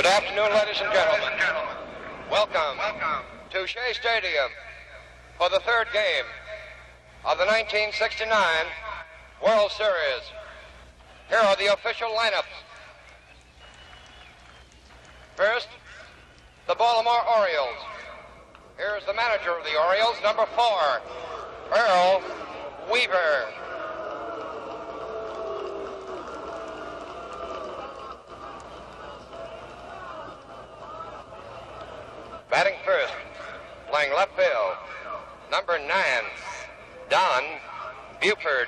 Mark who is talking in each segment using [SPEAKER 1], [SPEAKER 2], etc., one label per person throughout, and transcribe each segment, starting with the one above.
[SPEAKER 1] Good afternoon, ladies and gentlemen. Welcome to Shea Stadium for the third game of the 1969 World Series. Here are the official lineups. First, the Baltimore Orioles. Here's the manager of the Orioles, number 4, Earl Weaver. Batting first, playing left field, number 9, Don Buford.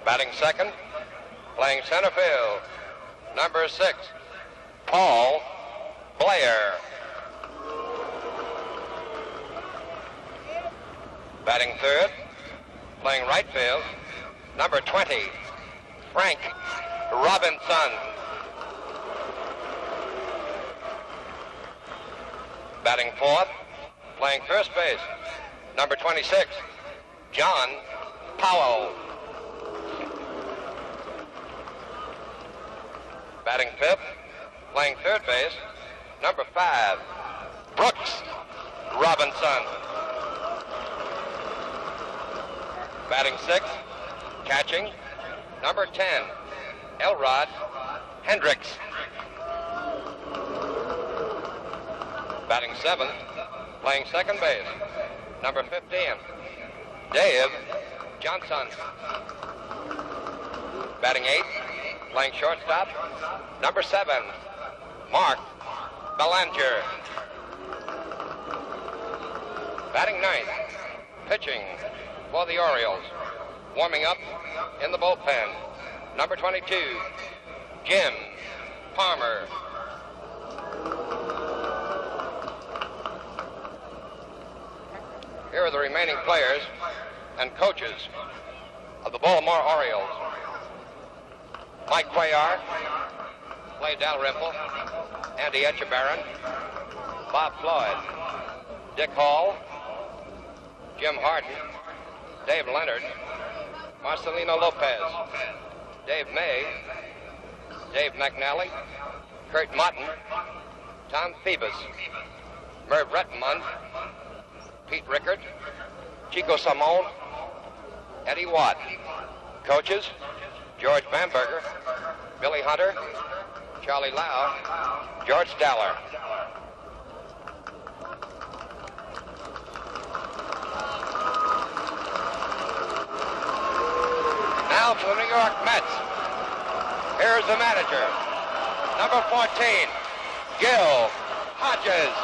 [SPEAKER 1] Batting second, playing center field, number 6, Paul Blair. Batting third, playing right field, number 20, Frank Robinson. Batting fourth, playing first base, number 26, John Powell. Batting fifth, playing third base, number 5, Brooks Robinson. Batting sixth, catching, number 10, Elrod Hendricks. Batting seventh, playing second base, number 15, Dave Johnson. Batting eighth, playing shortstop, number 7, Mark Belanger. Batting ninth, pitching for the Orioles, warming up in the bullpen, number 22, Jim Palmer. Here are the remaining players and coaches of the Baltimore Orioles. Mike Cuellar, Clay Dalrymple, Andy Etchebarren, Bob Floyd, Dick Hall, Jim Harden, Dave Leonard, Marcelino Lopez, Dave May, Dave McNally, Kurt Motton, Tom Phoebus, Merv Rettenmund, Pete Rickard, Chico Simone, Eddie Watt. Coaches, George Bamberger, Billy Hunter, Charlie Lau, George Staller. Now for the New York Mets. Here's the manager, number 14, Gil Hodges.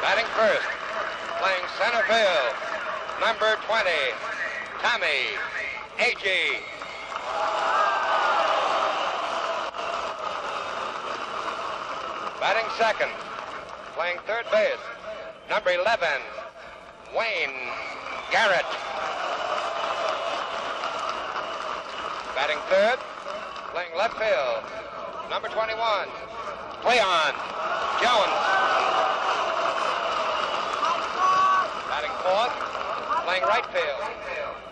[SPEAKER 1] Batting first, playing center field, number 20, Tommy Agee. Batting second, playing third base, number 11, Wayne Garrett. Batting third, playing left field, number 21, Cleon Jones. Batting fourth, playing right field,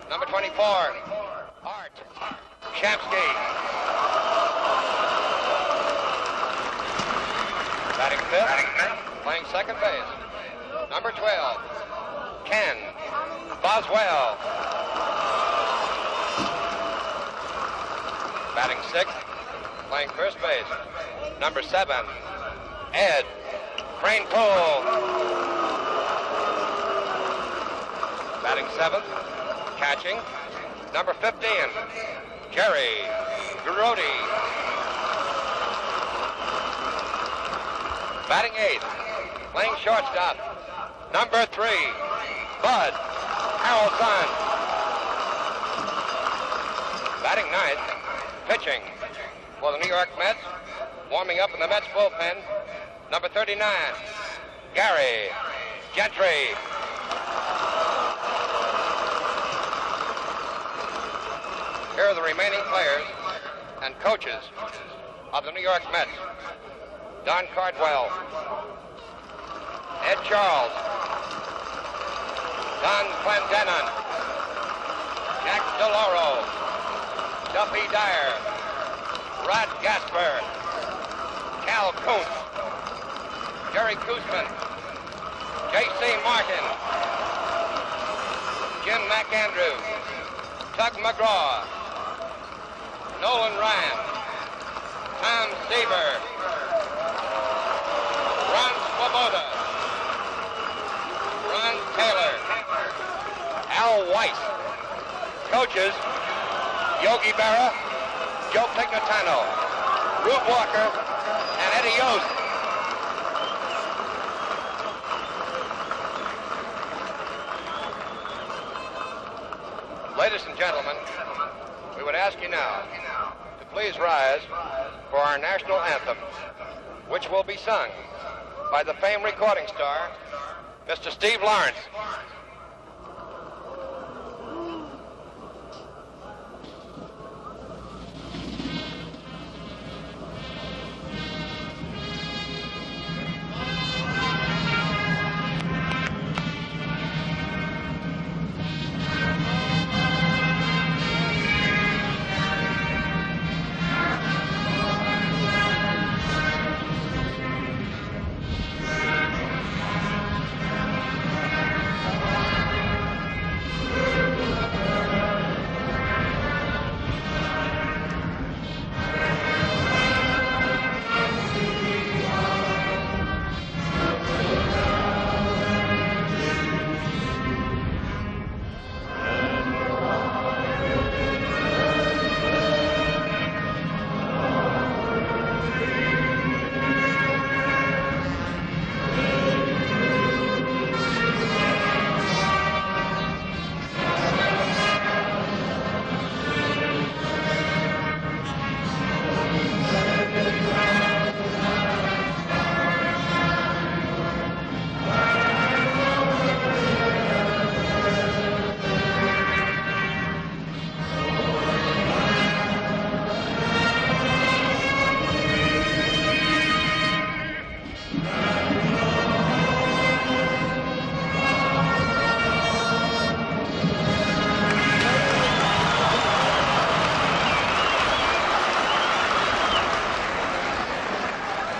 [SPEAKER 1] number 24, Art Shamsky. Batting fifth, playing second base, number 12, Ken Boswell. Batting sixth, playing first base, number 7, Ed Kranepool. Batting seventh, catching, number 15, Jerry Garodi. Batting eighth, playing shortstop, number 3, Bud Harrelson. Batting ninth, pitching for the New York Mets, warming up in the Mets bullpen, number 39, Gary Gentry. Here are the remaining players and coaches of the New York Mets. Don Cardwell, Ed Charles, Don Clendenin, Jack DeLauro, Duffy Dyer, Rod Gasper, Cal Kuntz, Jerry Koosman, J.C. Martin, Jim McAndrews, Tug McGraw, Nolan Ryan, Tom Seaver, Ron Swoboda, Ron Taylor, Al Weiss. Coaches, Yogi Berra, Joe Pignatano, Rube Walker, and Eddie Yost. Ladies and gentlemen, we would ask you now to please rise for our national anthem, which will be sung by the famed recording star, Mr. Steve Lawrence.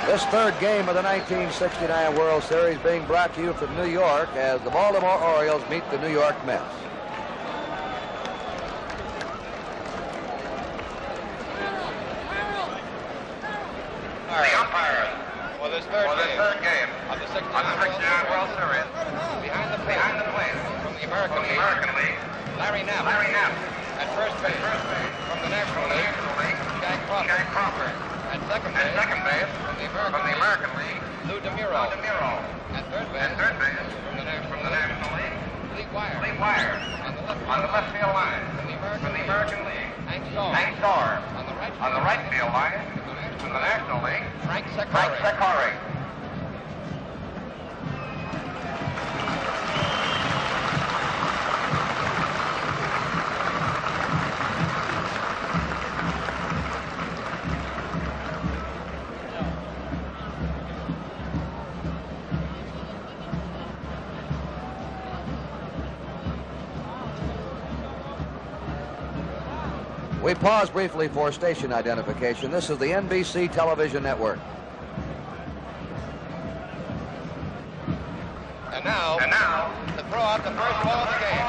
[SPEAKER 2] This third game of the 1969 World Series being brought to you from New York as the Baltimore Orioles meet the New York Mets.
[SPEAKER 1] The umpires for this third game of the 69 World Series. Behind the plate from the American League, Larry Knapp. At first base from the National League, Jack Crawford. At second base from the American League, Lou DeMuro. At third base from the National League, Lee Wire. On the left field line from the American League, Hank Starr. On the right field line from the National League, Frank Secori.
[SPEAKER 2] We pause briefly for station identification. This is the NBC television network.
[SPEAKER 1] And now, to throw out the first ball of the game,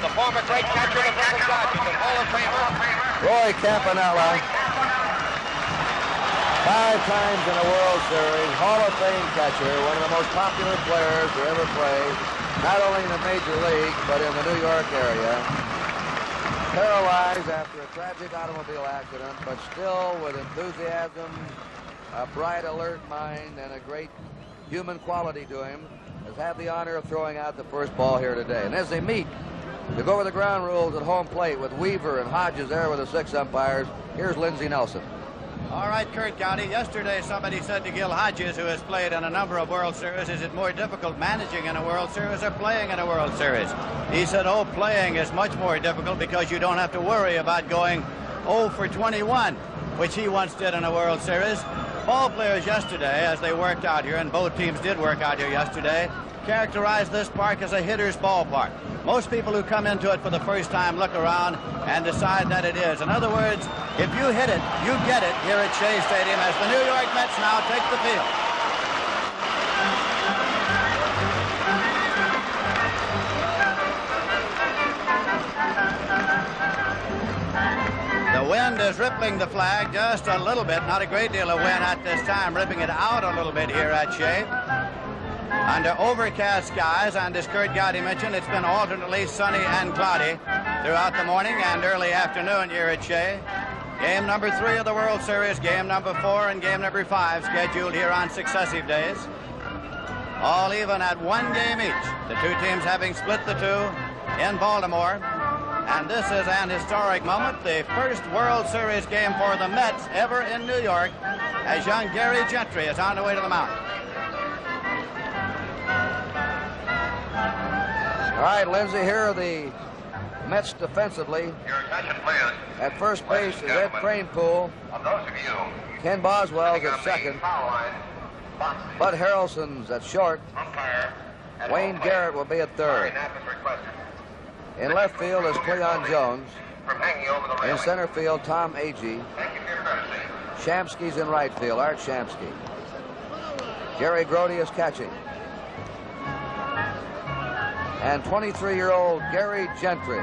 [SPEAKER 1] the former great catcher of the Brooklyn Dodgers and Hall of Famer,
[SPEAKER 2] Roy Campanella. 5 times in a World Series, Hall of Fame catcher, one of the most popular players to ever play, not only in the Major League, but in the New York area. Paralyzed after a tragic automobile accident, but still with enthusiasm, a bright, alert mind, and a great human quality to him, has had the honor of throwing out the first ball here today. And as they meet to go over the ground rules at home plate with Weaver and Hodges there with the 6 umpires, here's Lindsey Nelson.
[SPEAKER 3] All right, Kurt County. Yesterday, somebody said to Gil Hodges, who has played in a number of World Series, is it more difficult managing in a World Series or playing in a World Series? He said, oh, playing is much more difficult because you don't have to worry about going 0 for 21, which he once did in a World Series. ball players yesterday, as they worked out here, and both teams did work out here yesterday, characterized this park as a hitter's ballpark. Most people who come into it for the first time look around and decide that it is. In other words, if you hit it, you get it here at Shea Stadium as the New York Mets now take the field. The wind is rippling the flag just a little bit, not a great deal of wind at this time, ripping it out a little bit here at Shea. Under overcast skies, and as Kurt Gowdy mentioned, it's been alternately sunny and cloudy throughout the morning and early afternoon here at Shea. Game number 3 of the World Series, game number 4 and game number 5 scheduled here on successive days. All even at 1 game each, the two teams having split the two in Baltimore. And this is an historic moment, the first World Series game for the Mets ever in New York, as young Gary Gentry is on the way to the mound.
[SPEAKER 2] All right, Lindsay, here are the Mets defensively.
[SPEAKER 1] Your attention, please.
[SPEAKER 2] At first base is Ed Kranepool.
[SPEAKER 1] Of those of you
[SPEAKER 2] Ken Boswell's
[SPEAKER 1] sitting
[SPEAKER 2] at
[SPEAKER 1] on the
[SPEAKER 2] second.
[SPEAKER 1] foul line, boxes,
[SPEAKER 2] Bud Harrelson's at short.
[SPEAKER 1] umpire, and
[SPEAKER 2] Wayne
[SPEAKER 1] home plate.
[SPEAKER 2] Garrett will be at
[SPEAKER 1] Sorry,
[SPEAKER 2] third.
[SPEAKER 1] nap is requested.
[SPEAKER 2] In left field is Cleon Jones.
[SPEAKER 1] From hanging over the
[SPEAKER 2] In
[SPEAKER 1] railing.
[SPEAKER 2] center field, Tom Agee.
[SPEAKER 1] Thank you for your courtesy.
[SPEAKER 2] Shamsky's in right field, Art Shamsky. Jerry Grody is catching. And 23-year-old Gary Gentry.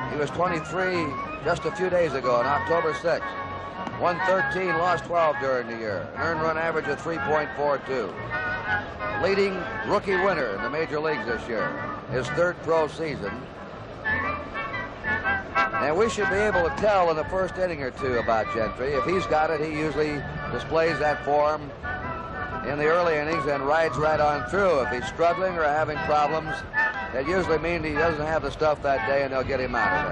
[SPEAKER 2] He was 23 just a few days ago on October 6th. Won 13, lost 12 during the year. An earned run average of 3.42. Leading rookie winner in the major leagues this year. His third pro season. And we should be able to tell in the first inning or two about Gentry. If he's got it, he usually displays that form in the early innings and rides right on through. If he's struggling or having problems, that usually means he doesn't have the stuff that day and they'll get him out of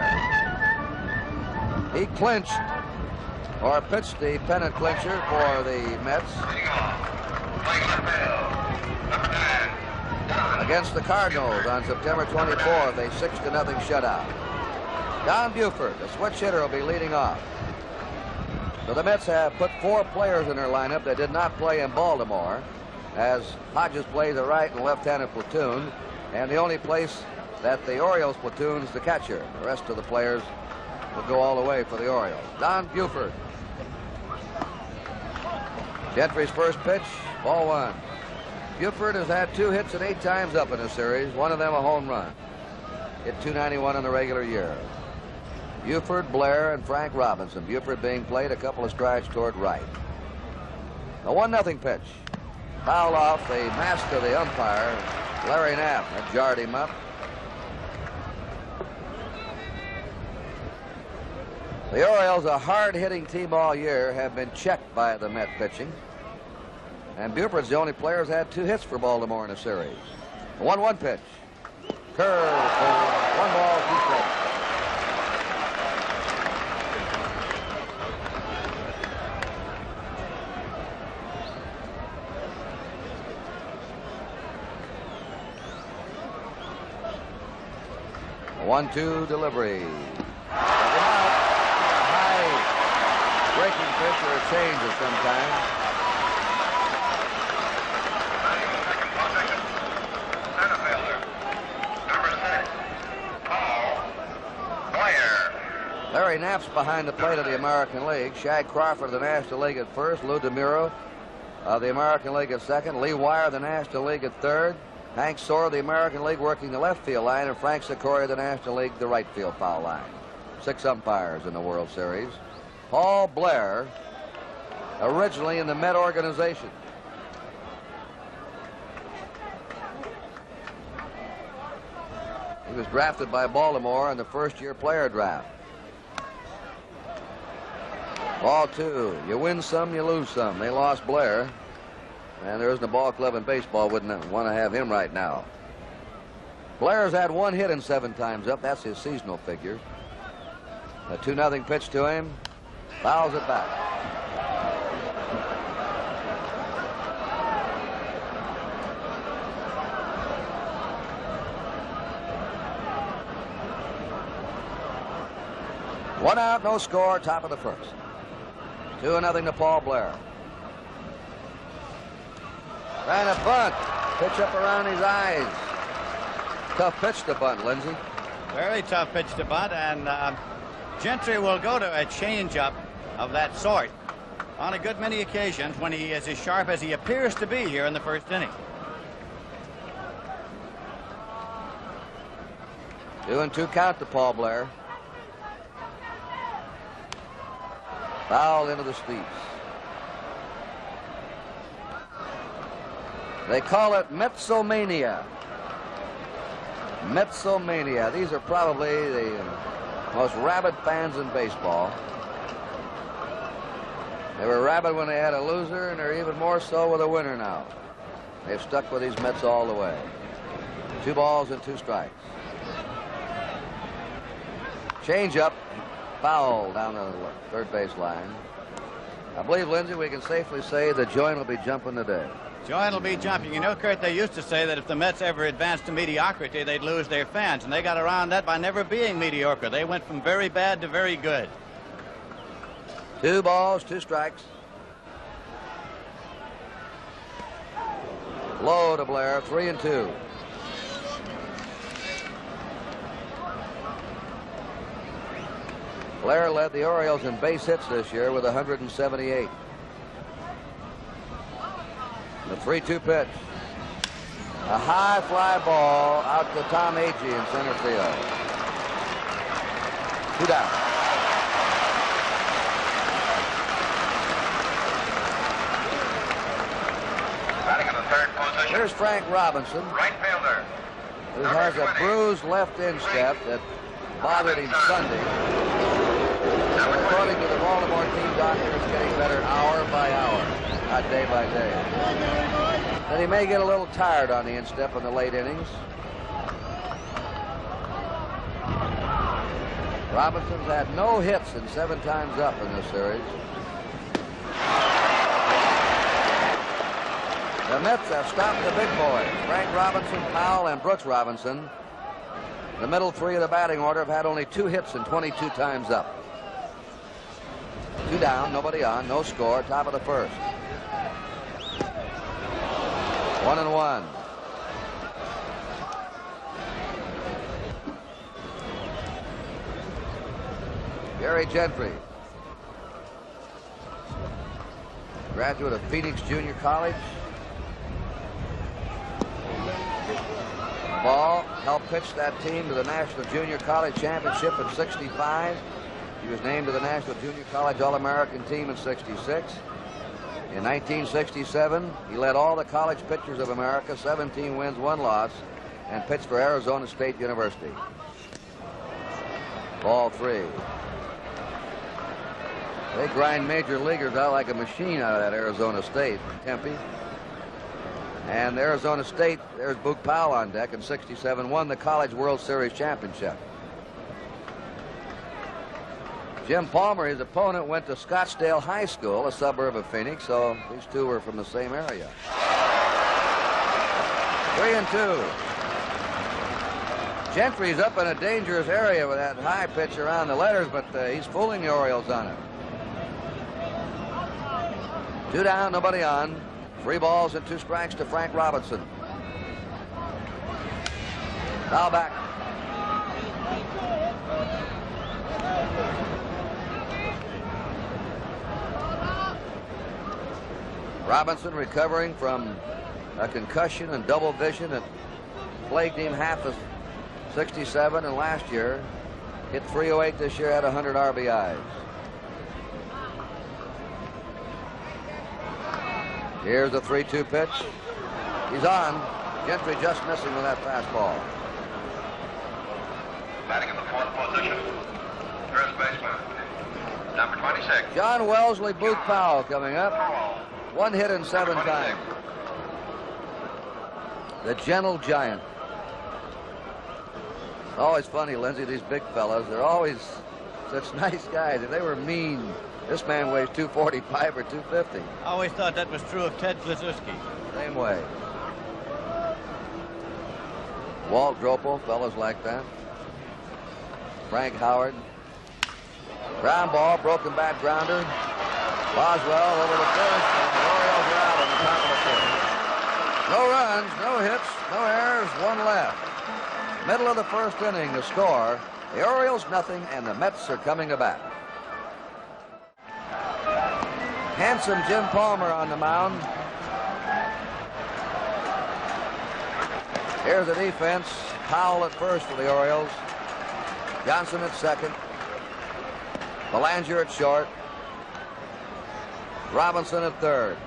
[SPEAKER 2] there. He clinched or pitched the pennant clincher for the Mets against the Cardinals on September 24th, a 6-0 shutout. Don Buford, the switch hitter, will be leading off. So the Mets have put 4 players in their lineup that did not play in Baltimore, as Hodges plays a right and left-handed platoon, and the only place that the Orioles platoon is the catcher. The rest of the players will go all the way for the Orioles. Don Buford. Gentry's first pitch, ball 1. Buford has had 2 hits and 8 times up in the series, one of them a home run. Hit .291 in the regular year. Buford, Blair, and Frank Robinson. Buford being played a couple of strides toward right. A 1-0 pitch. Fouled off the mask of the umpire, Larry Knapp. That jarred him up. The Orioles, a hard-hitting team all year, have been checked by the Met pitching. And Buford's the only player who's had 2 hits for Baltimore in a series. A 1-1 pitch. Curve for 1 ball, 2 strikes. A 1-2 delivery. High breaking pitch or a change of some kind. Larry Knapp's behind the plate of the American League. Shag Crawford of the National League at first. Lou DeMuro of the American League at second. Lee Wire of the National League at third. Hank Soar of the American League working the left field line. And Frank Sikori of the National League the right field foul line. 6 umpires in the World Series. Paul Blair, originally in the Met organization. He was drafted by Baltimore in the first-year player draft. Ball 2. You win some, you lose some. They lost Blair. And there isn't a ball club in baseball wouldn't want to have him right now. Blair's had 1 hit in 7 times up. That's his seasonal figure. A 2-0 pitch to him. Fouls it back. One out, no score, top of the first. 2-0 to Paul Blair. Trying to bunt. Pitch up around his eyes. Tough pitch to bunt, Lindsay.
[SPEAKER 3] Very tough pitch to bunt, and Gentry will go to a changeup of that sort on a good many occasions when he is as sharp as he appears to be here in the first inning.
[SPEAKER 2] 2-2 count to Paul Blair. Foul into the steeps. They call it Metsomania. Metsomania. These are probably the most rabid fans in baseball. They were rabid when they had a loser, and they're even more so with a winner now. They've stuck with these Mets all the way. 2 balls and 2 strikes. Change up, foul down the third base line. I believe, Lindsay, we can safely say the joint will be jumping today.
[SPEAKER 3] Joint will be jumping. You know, Kurt, they used to say that if the Mets ever advanced to mediocrity, they'd lose their fans, and they got around that by never being mediocre. They went from very bad to very good.
[SPEAKER 2] 2 balls, 2 strikes. Low to Blair, 3-2. Blair led the Orioles in base hits this year with 178. The 3-2 pitch. A high fly ball out to Tom Agee in center field. 2 down.
[SPEAKER 1] Batting in the third position.
[SPEAKER 2] Here's Frank Robinson,
[SPEAKER 1] Right fielder.
[SPEAKER 2] who has a bruised left instep that bothered him Sunday. According to the Baltimore team doctor, it's getting better hour by hour, not day by day. And he may get a little tired on the instep in the late innings. Robinson's had no hits in 7 times up in this series. The Mets have stopped the big boys. Frank Robinson, Powell, and Brooks Robinson. The middle 3 of the batting order have had only 2 hits in 22 times up. 2 down, nobody on, no score, top of the first. 1-1. Gary Gentry, graduate of Phoenix Junior College. Ball helped pitch that team to the National Junior College Championship in '65. He was named to the National Junior College All-American team in '66. In 1967, he led all the college pitchers of America, 17 wins, 1 loss, and pitched for Arizona State University. Ball 3. They grind major leaguers out like a machine out of that Arizona State, Tempe. And Arizona State, there's Boog Powell on deck in '67, won the College World Series championship. Jim Palmer, his opponent, went to Scottsdale High School, a suburb of Phoenix, so these two were from the same area. 3-2. Gentry's up in a dangerous area with that high pitch around the letters, but he's fooling the Orioles on it. 2 down, nobody on. 3 balls and 2 strikes to Frank Robinson. Foul back. Robinson recovering from a concussion and double vision that plagued him half of '67 and last year. Hit .308 this year, had 100 RBIs. Here's the 3-2 pitch. He's on. Gentry just missing with that fastball.
[SPEAKER 1] Batting in the 4th position. First baseman, number 26.
[SPEAKER 2] John Wellesley Boog Powell coming up. 1 hit in 7 times. The gentle giant. Always funny, Lindsay, these big fellas. They're always such nice guys. If they were mean, this man weighs 245 or 250.
[SPEAKER 3] I always thought that was true of Ted Kluszewski.
[SPEAKER 2] Same way. Walt Dropel, fellas like that. Frank Howard. Ground ball, broken back grounder. Boswell over the first, and the Orioles are out on the top of the 4th. runs, no hits, no errors, one left. Middle of the first inning, the score. The Orioles nothing, and the Mets are coming back. Handsome Jim Palmer on the mound. Here's the defense. Powell at first for the Orioles. Johnson at second. Belanger at short. Robinson at third.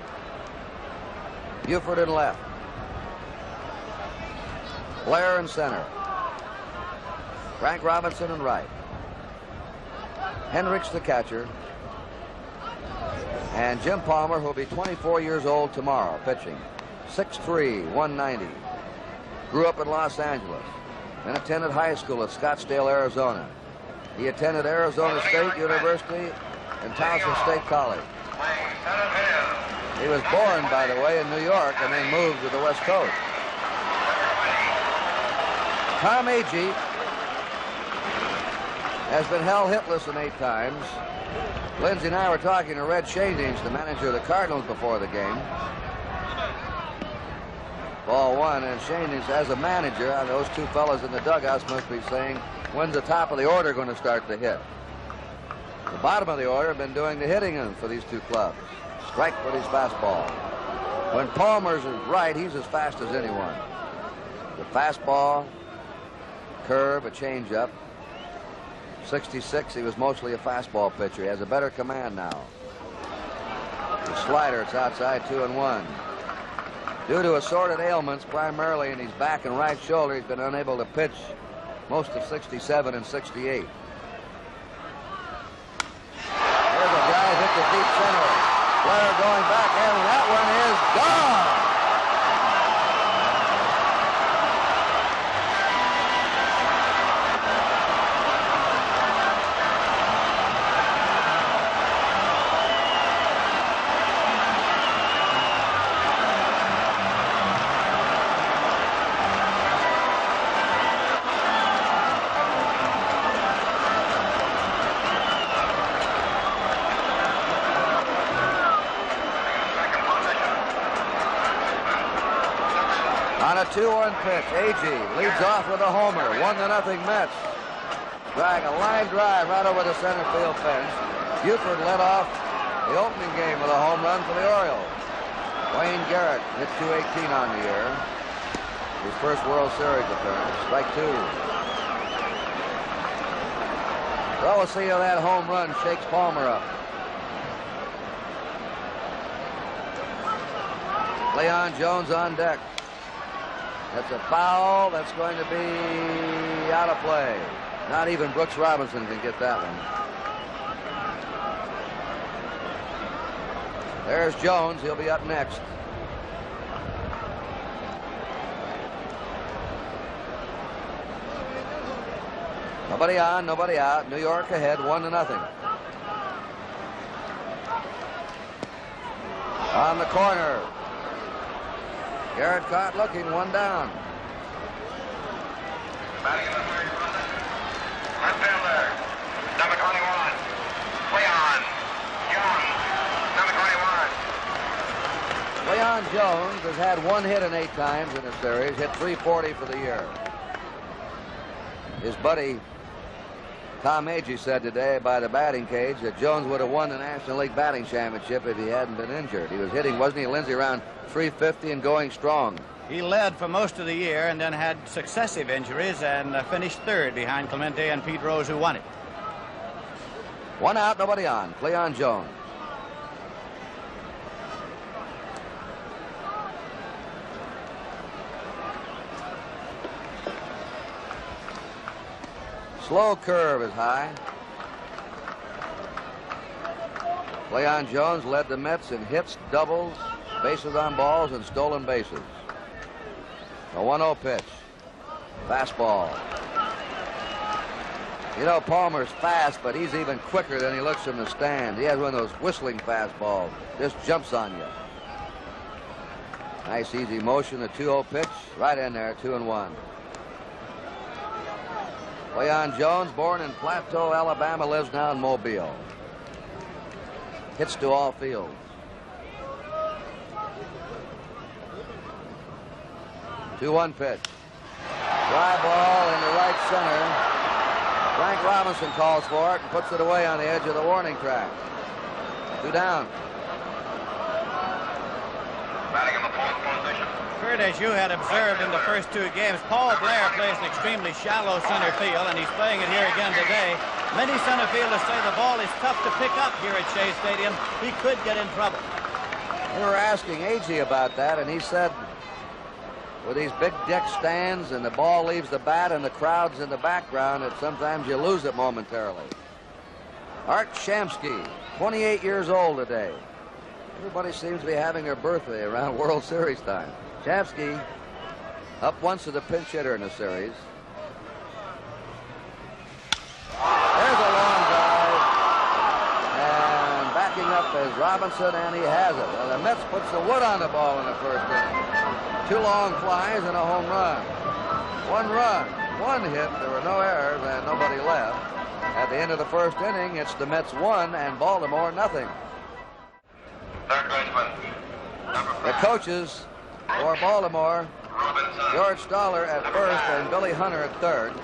[SPEAKER 2] Buford in left. Blair in center. Frank Robinson in right. Hendricks the catcher. And Jim Palmer, who'll be 24 years old tomorrow, pitching. 6'3", 190. Grew up in Los Angeles. Then attended high school at Scottsdale, Arizona. He attended Arizona State University and Towson State College. He was born, by the way, in New York and then moved to the West Coast. Tom Agee has been held hitless in 8 times. Lindsay and I were talking to Red Shadings, the manager of the Cardinals, before the game. Ball one, and Shadings, as a manager, those two fellas in the dugouts must be saying, when's the top of the order going to start to hit? The bottom of the order have been doing the hitting for these two clubs. Strike with his fastball. When Palmer's right, he's as fast as anyone. The fastball, curve, a changeup. 66, he was mostly a fastball pitcher. He has a better command now. The slider, it's outside, 2-1. Due to assorted ailments, primarily in his back and right shoulder, he's been unable to pitch most of 67 and 68. Here's a drive hit to deep center. Blair going back, and that one is gone. On a 2-1 pitch, Agee leads off with a homer. 1-0 Mets. Drag a line drive right over the center field fence. Buford led off the opening game with a home run for the Orioles. Wayne Garrett hit .218 on the year. His first World Series appearance. Strike two. Well, we'll see how that home run shakes Palmer up. Leon Jones on deck. That's a foul. That's going to be out of play. Not even Brooks Robinson can get that one. There's Jones. He'll be up next. Nobody on, nobody out. New York ahead, 1-0. On the corner. Garrett caught looking, one down.
[SPEAKER 1] Batting in the third. Left fielder, number 21. Leon Jones, number 21.
[SPEAKER 2] Leon Jones has had one hit in 8 times in the series, hit .340 for the year. His buddy Tom Agee said today by the batting cage that Jones would have won the National League batting championship if he hadn't been injured. He was hitting, wasn't he, Lindsay, around .350 and going strong.
[SPEAKER 3] He led for most of the year and then had successive injuries and finished third behind Clemente and Pete Rose, who won it.
[SPEAKER 2] One out, nobody on. Leon Jones. Slow curve is high. Leon Jones led the Mets in hits, doubles, bases on balls, and stolen bases. A 1-0 pitch. Fastball. You know, Palmer's fast, but he's even quicker than he looks from the stand. He has one of those whistling fastballs. Just jumps on you. Nice easy motion, the 2-0 pitch. Right in there, 2-1. Leon Jones, born in Plateau, Alabama, lives now in Mobile. Hits to all fields. 2-1 pitch. Fly ball into right center. Frank Robinson calls for it and puts it away on the edge of the warning track. 2 down.
[SPEAKER 1] Batting in the fourth position.
[SPEAKER 3] Kurt, as you had observed in the first 2 games, Paul Blair plays an extremely shallow center field, and he's playing it here again today. Many center fielders say the ball is tough to pick up here at Shea Stadium. He could get in trouble.
[SPEAKER 2] We were asking A.G. about that, and he said with these big deck stands and the ball leaves the bat and the crowd's in the background, that sometimes you lose it momentarily. Art Shamsky, 28 years old today. Everybody seems to be having their birthday around World Series time. Shamsky up once to the pinch hitter in the series. There's a long drive. And backing up is Robinson, and he has it. Well, the Mets puts the wood on the ball in the first inning. 2 long flies and a home run. 1 run, 1 hit. There were no errors and nobody left. At the end of the first inning, it's the Mets 1 and Baltimore nothing.
[SPEAKER 1] Third baseman.
[SPEAKER 2] The coaches for Baltimore, George Stoller at first and Billy Hunter at third.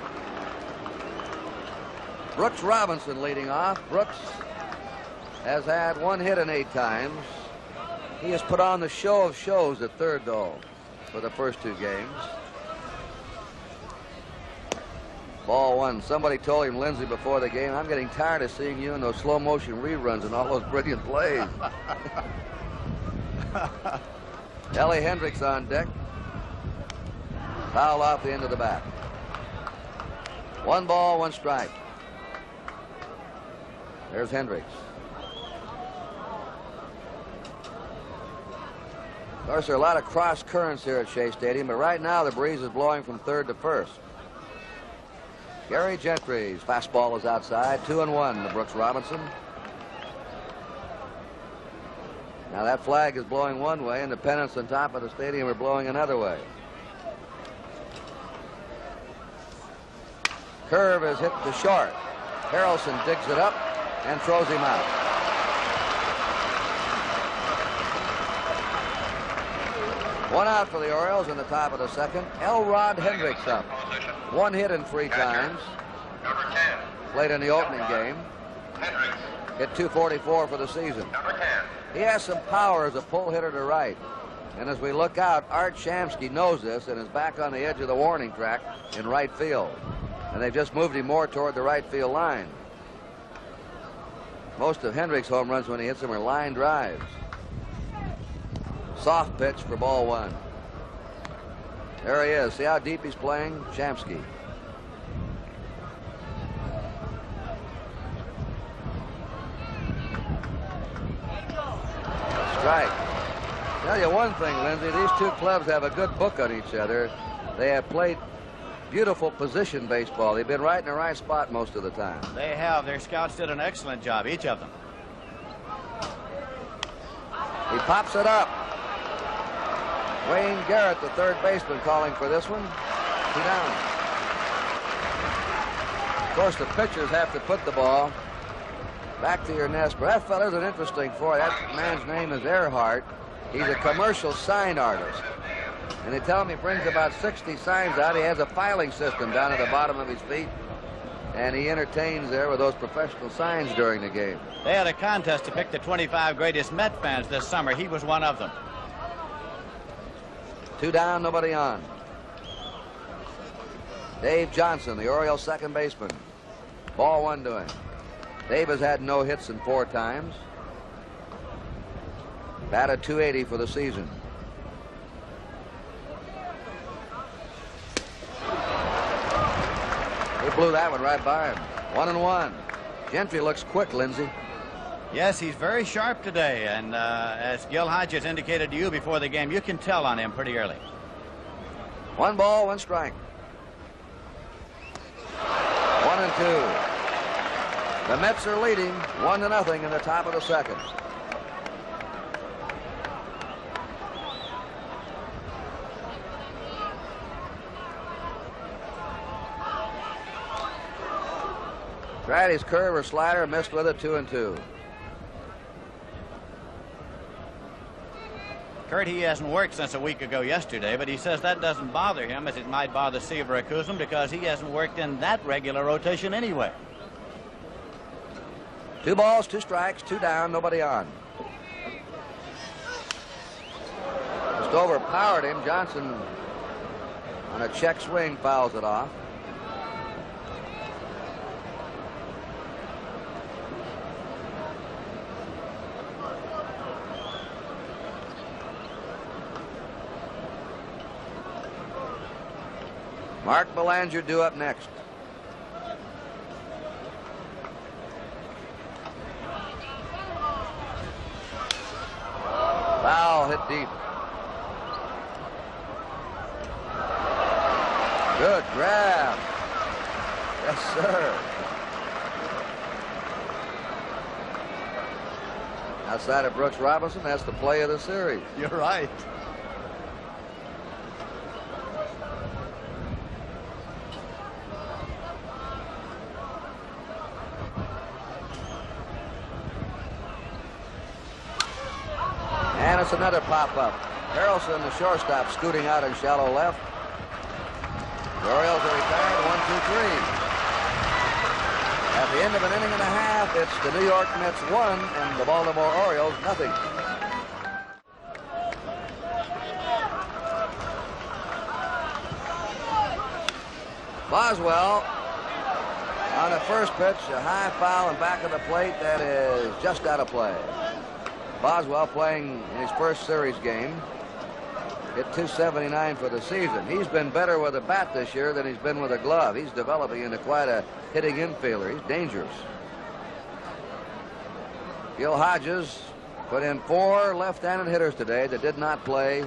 [SPEAKER 2] Brooks Robinson leading off. Brooks has had 1 hit in 8 times. He has put on the show of shows at third, though, for the first 2 games. Ball 1. Somebody told him, Lindsay, before the game, I'm getting tired of seeing you in those slow motion reruns and all those brilliant plays. Ellie Hendricks on deck. Foul off the end of the bat. 1 ball, 1 strike. There's Hendricks. Of course, there are a lot of cross currents here at Shea Stadium, but right now the breeze is blowing from third to first. Gary Gentry's fastball is outside. 2-1 to Brooks Robinson. Now that flag is blowing one way, and the pennants on top of the stadium are blowing another way. Curve is hit to short. Harrelson digs it up and throws him out. One out for the Orioles in the top of the second. Elrod Hendricks up. 1 hit in 3 times.
[SPEAKER 1] Number 10.
[SPEAKER 2] Played in the opening game.
[SPEAKER 1] Hendricks.
[SPEAKER 2] Hit .244 for the season.
[SPEAKER 1] Number 10.
[SPEAKER 2] He has some power as a pull hitter to right. And as we look out, Art Shamsky knows this and is back on the edge of the warning track in right field. And they've just moved him more toward the right field line. Most of Hendricks' home runs when he hits them are line drives. Soft pitch for ball 1. There he is. See how deep he's playing? Shamsky. Strike. Tell you one thing, Lindsay, these 2 clubs have a good book on each other. They have played beautiful position baseball. They've been right in the right spot most of the time.
[SPEAKER 3] They have. Their scouts did an excellent job, each of them.
[SPEAKER 2] He pops it up. Wayne Garrett, the third baseman, calling for this one. 2 down. Of course, the pitchers have to put the ball back to your nest. But that fella's an interesting for. That man's name is Earhart. He's a commercial sign artist. And they tell him he brings about 60 signs out. He has a filing system down at the bottom of his feet. And he entertains there with those professional signs during the game.
[SPEAKER 3] They had a contest to pick the 25 greatest Met fans this summer. He was one of them.
[SPEAKER 2] 2 down, nobody on. Dave Johnson, the Orioles second baseman. Ball 1 to him. Dave has had no hits in 4 times. Batted .280 for the season. He blew that one right by him. 1-1. Gentry looks quick, Lindsay.
[SPEAKER 3] Yes, he's very sharp today, and as Gil Hodges indicated to you before the game, you can tell on him pretty early.
[SPEAKER 2] 1 ball, 1 strike. 1-2. The Mets are leading 1-0 in the top of the second. Tried his curve or slider, missed with it. 2-2.
[SPEAKER 3] Kurt, he hasn't worked since a week ago yesterday, but he says that doesn't bother him as it might bother Seaver Kuzum because he hasn't worked in that regular rotation anyway.
[SPEAKER 2] 2 balls, 2 strikes, 2 down, nobody on. Just overpowered him. Johnson on a check swing fouls it off. Mark Belanger due up next. Foul hit deep. Good grab. Yes, sir. Outside of Brooks Robinson, that's the play of the series.
[SPEAKER 3] You're right.
[SPEAKER 2] And it's another pop-up. Harrelson, the shortstop, scooting out in shallow left. The Orioles are retired, 1-2-3. At the end of an inning and a half, it's the New York Mets 1 and the Baltimore Orioles nothing. Boswell on the first pitch, a high foul in back of the plate that is just out of play. Boswell playing in his first series game. Hit .279 for the season. He's been better with a bat this year than he's been with a glove. He's developing into quite a hitting infielder. He's dangerous. Gil Hodges put in 4 left-handed hitters today that did not play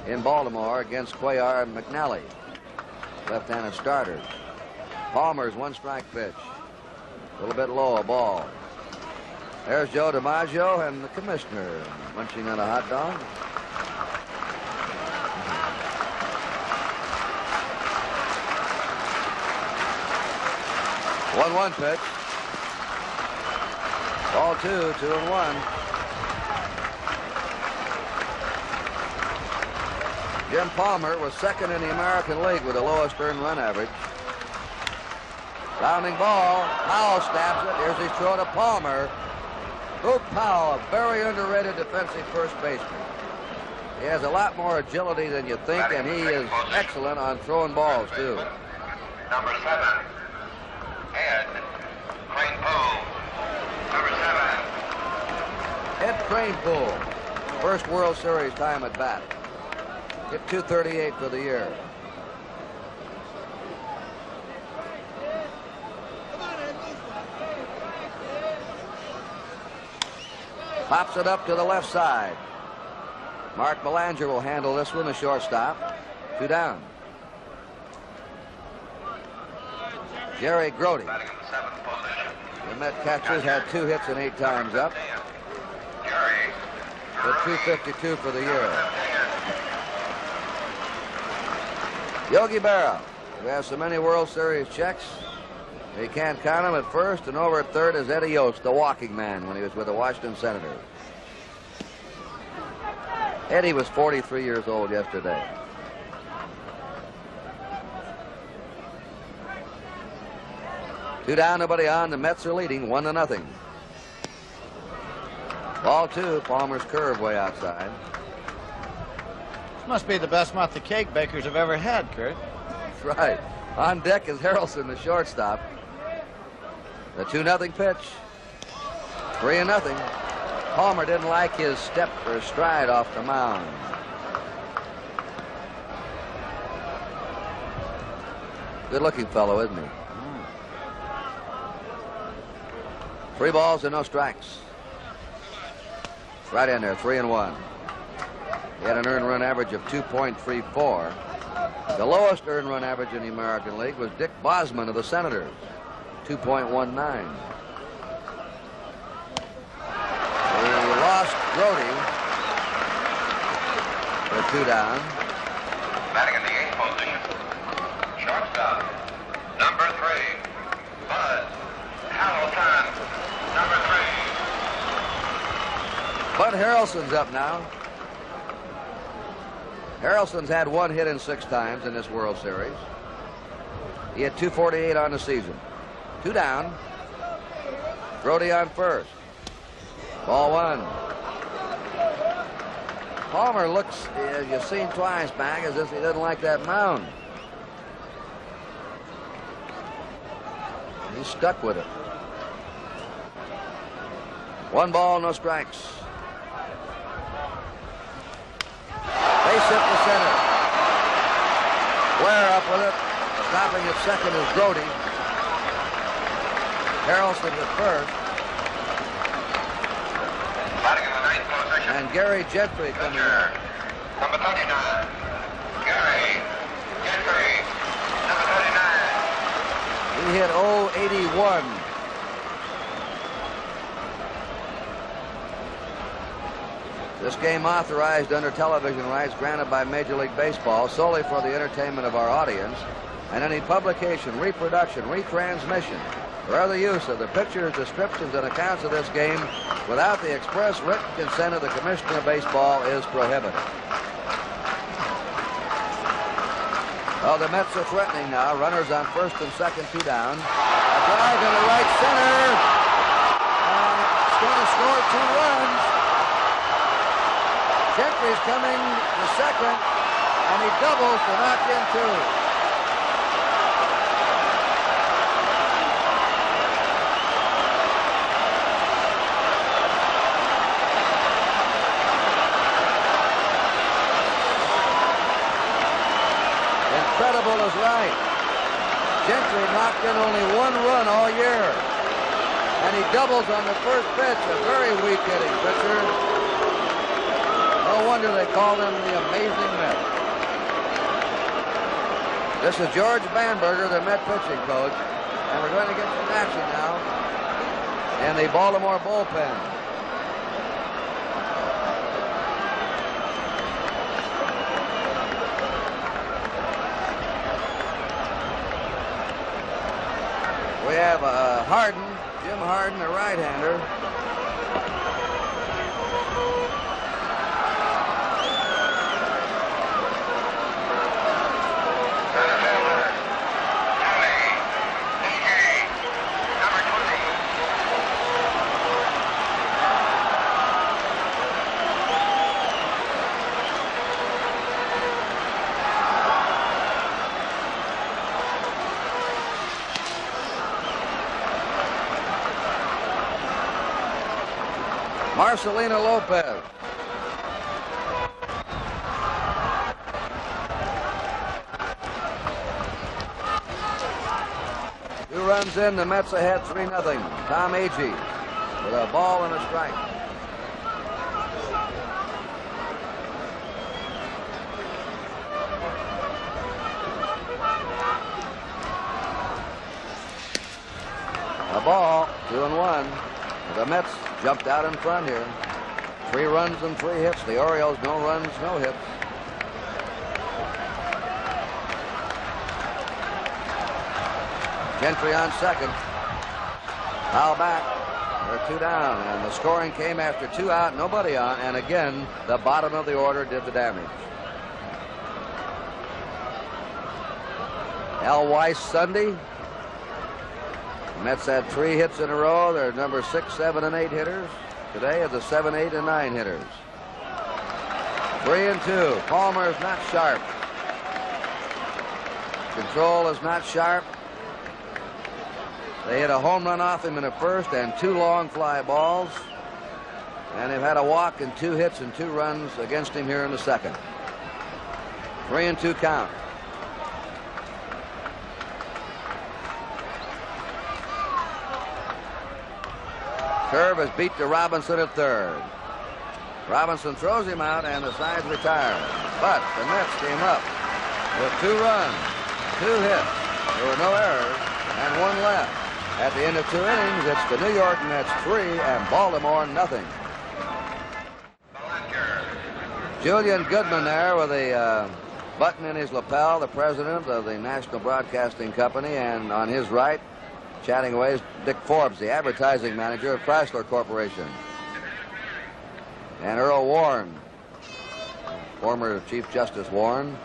[SPEAKER 2] in Baltimore against Cuellar and McNally. Left-handed starters. Palmer's 1-strike pitch. A little bit low, a ball. There's Joe DiMaggio and the commissioner munching on a hot dog. One pitch. Ball 2, 2-1. Jim Palmer was second in the American League with the lowest earned run average. Rounding ball. Powell stabs it. Here's his throw to Palmer. Luke Powell, a very underrated defensive first baseman. He has a lot more agility than you think, and he is excellent on throwing balls, too.
[SPEAKER 1] Number 7, Ed Kranepool. Number 7.
[SPEAKER 2] Ed Kranepool, first World Series time at bat. Hit .238 for the year. Pops it up to the left side. Mark Belanger will handle this one, the shortstop. 2 down. Jerry Grody. The Met catchers had 2 hits and 8 times up. Hit .252 for the year. Yogi Berra, who has so many World Series checks, he can't count them. At first and over at third is Eddie Yost, the walking man, when he was with the Washington Senators. Eddie was 43 years old yesterday. Two down, nobody on. The Mets are leading 1-0. Ball 2, Palmer's curve way outside.
[SPEAKER 3] This must be the best month the cake bakers have ever had, Kurt.
[SPEAKER 2] That's right. On deck is Harrelson, the shortstop. The 2-0 pitch. 3-0. Palmer didn't like his step or stride off the mound. Good-looking fellow, isn't he? 3 balls and no strikes. Right in there, 3-1. He had an earned run average of 2.34. The lowest earned run average in the American League was Dick Bosman of the Senators, 2.19. We lost Grody for 2 down.
[SPEAKER 1] Batting in the 8th position. Shortstop, number 3, Bud Hamilton, number 3.
[SPEAKER 2] Bud Harrelson's up now. Harrelson's had 1 hit in 6 times in this World Series. He had 248 on the season. 2 down. Brody on first. Ball 1. Palmer looks, as you've seen twice back, as if he doesn't like that mound. He's stuck with it. 1 ball, no strikes. Base hit to center. Ware up with it. Stopping at second is Brody. Harrelson at first. And Gary Gentry coming in.
[SPEAKER 1] Number 39. Gary Gentry, number 39.
[SPEAKER 2] He hit 081. This game authorized under television rights granted by Major League Baseball solely for the entertainment of our audience, and any publication, reproduction, retransmission, or other use of the pictures, descriptions, and accounts of this game without the express written consent of the Commissioner of Baseball is prohibited. Well, the Mets are threatening now. Runners on first and second, 2 down. A drive into right center. And it's going to score 2 runs. Gentry's coming to second, and he doubles to knock in 2. Incredible is right. Gentry knocked in only 1 run all year. And he doubles on the first pitch, a very weak hitting pitcher. No wonder they call him the Amazing Met. This is George Bamberger, the Met pitching coach. And we're going to get some action now in the Baltimore bullpen. We have Harden, Jim Harden, a right-hander. Marcelino Lopez. Two runs in, the Mets ahead 3-0. Tom Agee with a ball and a strike. A ball, 2-1. The Mets jumped out in front here. 3 runs and 3 hits. The Orioles, no runs, no hits. Gentry on second. Foul back. They're 2 down. And the scoring came after 2 out, nobody on. And again, the bottom of the order did the damage. Al Weiss Sunday. The Mets had 3 hits in a row. They're number 6, 7, and 8 hitters. Today are the 7, 8, and 9 hitters. 3-2. Palmer is not sharp. Control is not sharp. They hit a home run off him in the first and 2 long fly balls. And they've had a walk and 2 hits and 2 runs against him here in the second. 3-2 count. Curve has beat to Robinson at third. Robinson throws him out and the side's retired. But the Mets came up with 2 runs, 2 hits. There were no errors and 1 left. At the end of 2 innings, it's the New York Mets 3 and Baltimore 0. Julian Goodman there with a button in his lapel, the president of the National Broadcasting Company, and on his right, chatting away is Dick Forbes, the advertising manager of Chrysler Corporation. And Earl Warren. former Chief Justice Warren.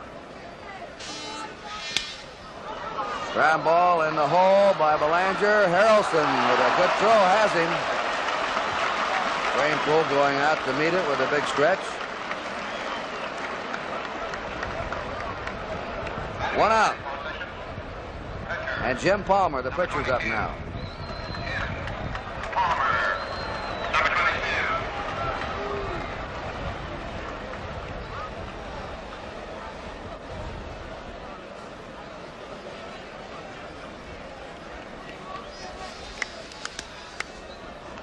[SPEAKER 2] Ground ball in the hole by Belanger. Harrelson with a good throw has him. Kranepool going out to meet it with a big stretch. 1 out. And Jim Palmer, the pitcher's up now.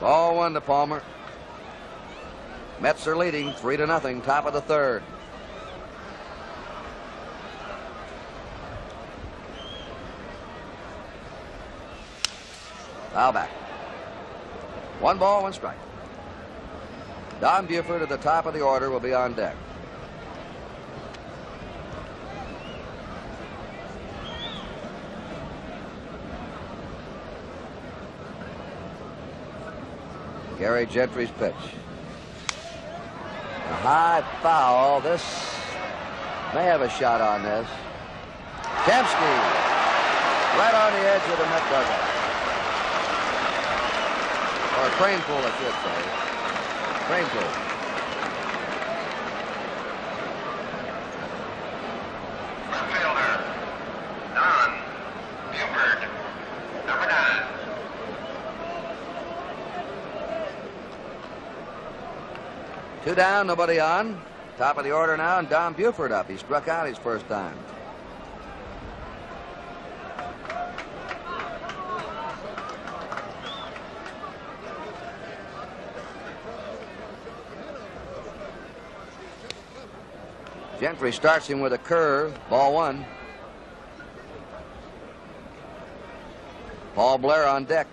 [SPEAKER 2] Ball 1 to Palmer. Mets are leading 3-0, top of the third. Foul back. 1 ball, 1 strike. Don Buford at the top of the order will be on deck. Gary Gentry's pitch. A high foul. This may have a shot on this. Kempsky right on the edge of the Met dugout. Or Kranepool, I should say. Kranepool.
[SPEAKER 1] Fielder, Don Buford, number 9.
[SPEAKER 2] Two down, nobody on. Top of the order now, and Don Buford up. He struck out his first time. Gentry starts him with a curve. Ball 1. Paul Blair on deck.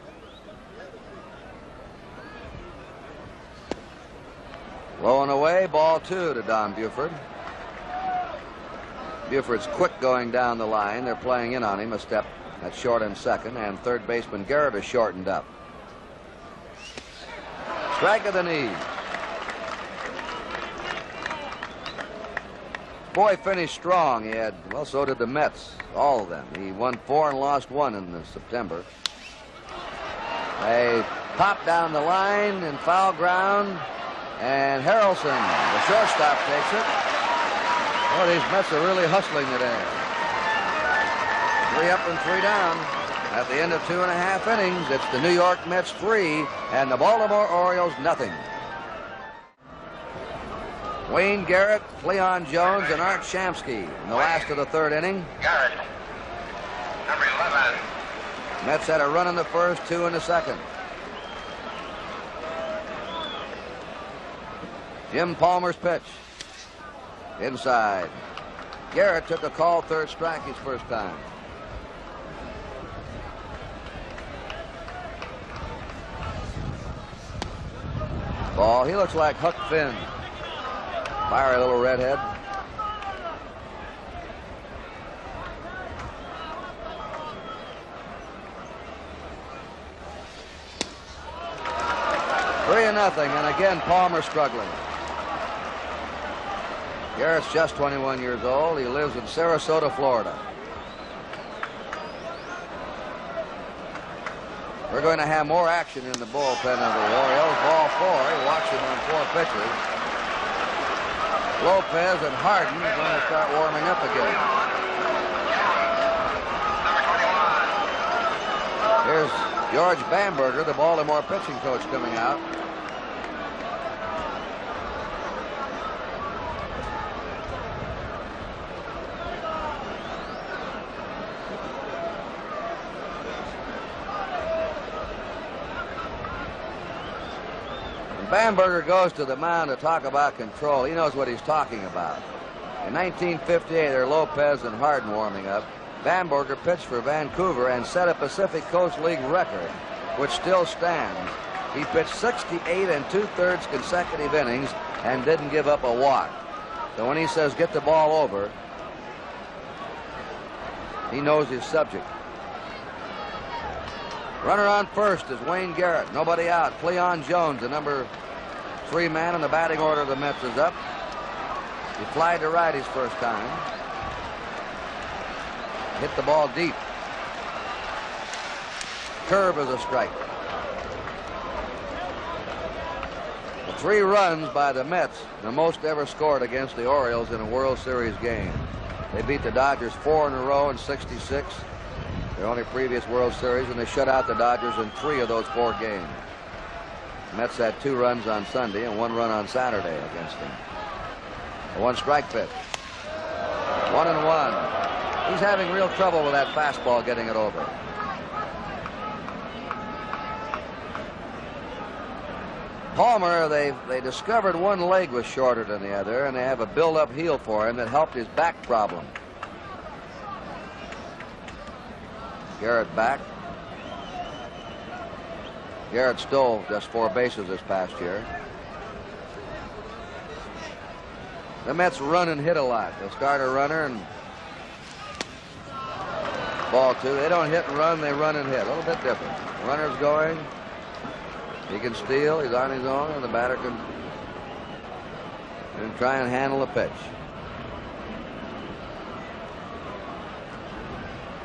[SPEAKER 2] Low and away, ball 2 to Don Buford. Buford's quick going down the line. They're playing in on him a step at short and second, and third baseman Garrett is shortened up. Strike of the knee. Boy finished strong. He had, well, so did the Mets, all of them. He won 4 and lost 1 in the September. They pop down the line in foul ground, and Harrelson, the shortstop, takes it. Oh, these Mets are really hustling today. 3 up and 3 down. At the end of 2.5 innings, it's the New York Mets 3 and the Baltimore Orioles nothing. Wayne Garrett, Cleon Jones, and Art Shamsky in the last of the third inning.
[SPEAKER 1] Garrett, number 11.
[SPEAKER 2] Mets had a run in the first, 2 in the second. Jim Palmer's pitch. Inside. Garrett took a call, third strike his first time. Ball, he looks like Huck Finn. Fiery little redhead. Three and nothing, and again Palmer struggling. Garrett's just 21 years old. He lives in Sarasota, Florida. We're going to have more action in the bullpen of the Orioles. Ball 4. He walks him on 4 pitches. Lopez and Harden are going to start warming up again. Here's George Bamberger, the Baltimore pitching coach, coming out. Bamberger goes to the mound to talk about control. He knows what he's talking about. In 1958, there were Lopez and Harden warming up. Bamberger pitched for Vancouver and set a Pacific Coast League record, which still stands. He pitched 68 2/3 consecutive innings and didn't give up a walk. So when he says get the ball over, he knows his subject. Runner on first is Wayne Garrett. Nobody out. Cleon Jones, the number 3 man in the batting order of the Mets, is up. He flied to right his first time. Hit the ball deep. Curve is a strike. The 3 runs by the Mets, the most ever scored against the Orioles in a World Series game. They beat the Dodgers 4 in a row in '66, their only previous World Series, and they shut out the Dodgers in 3 of those 4 games. The Mets had 2 runs on Sunday and 1 run on Saturday against them. A 1 strike pitch. 1-1. He's having real trouble with that fastball getting it over. Palmer, they discovered one leg was shorter than the other, and they have a build-up heel for him that helped his back problem. Garrett back. Garrett stole just 4 bases this past year. The Mets run and hit a lot. They'll start a runner and ball 2. They don't hit and run, they run and hit. A little bit different. Runner's going. He can steal. He's on his own, and the batter can try and handle the pitch.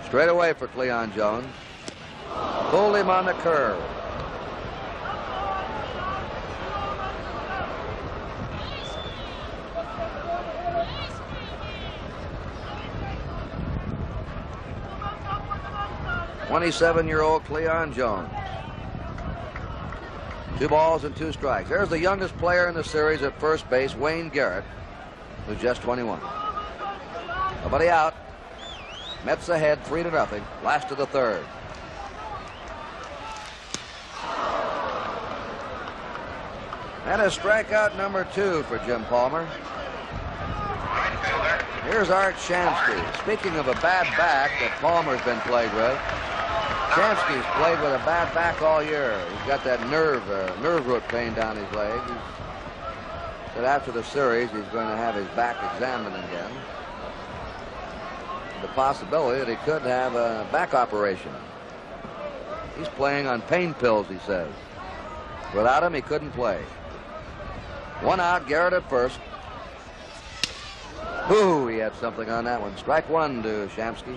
[SPEAKER 2] Straight away for Cleon Jones. Pulled him on the curve. '27-year-old Cleon Jones. 2 balls and 2 strikes. There's the youngest player in the series at first base, Wayne Garrett, who's just 21. Nobody out. Mets ahead 3-0. Last of the 3rd. And a strikeout number 2 for Jim Palmer. Here's Art Shamsky. Speaking of a bad back that Palmer's been plagued with, Shamsky's played with a bad back all year. He's got that nerve root pain down his leg. He said after the series he's going to have his back examined again. The possibility that he could have a back operation. He's playing on pain pills, he says. Without him, he couldn't play. 1 out, Garrett at first. Ooh, he had something on that one. Strike 1 to Shamsky.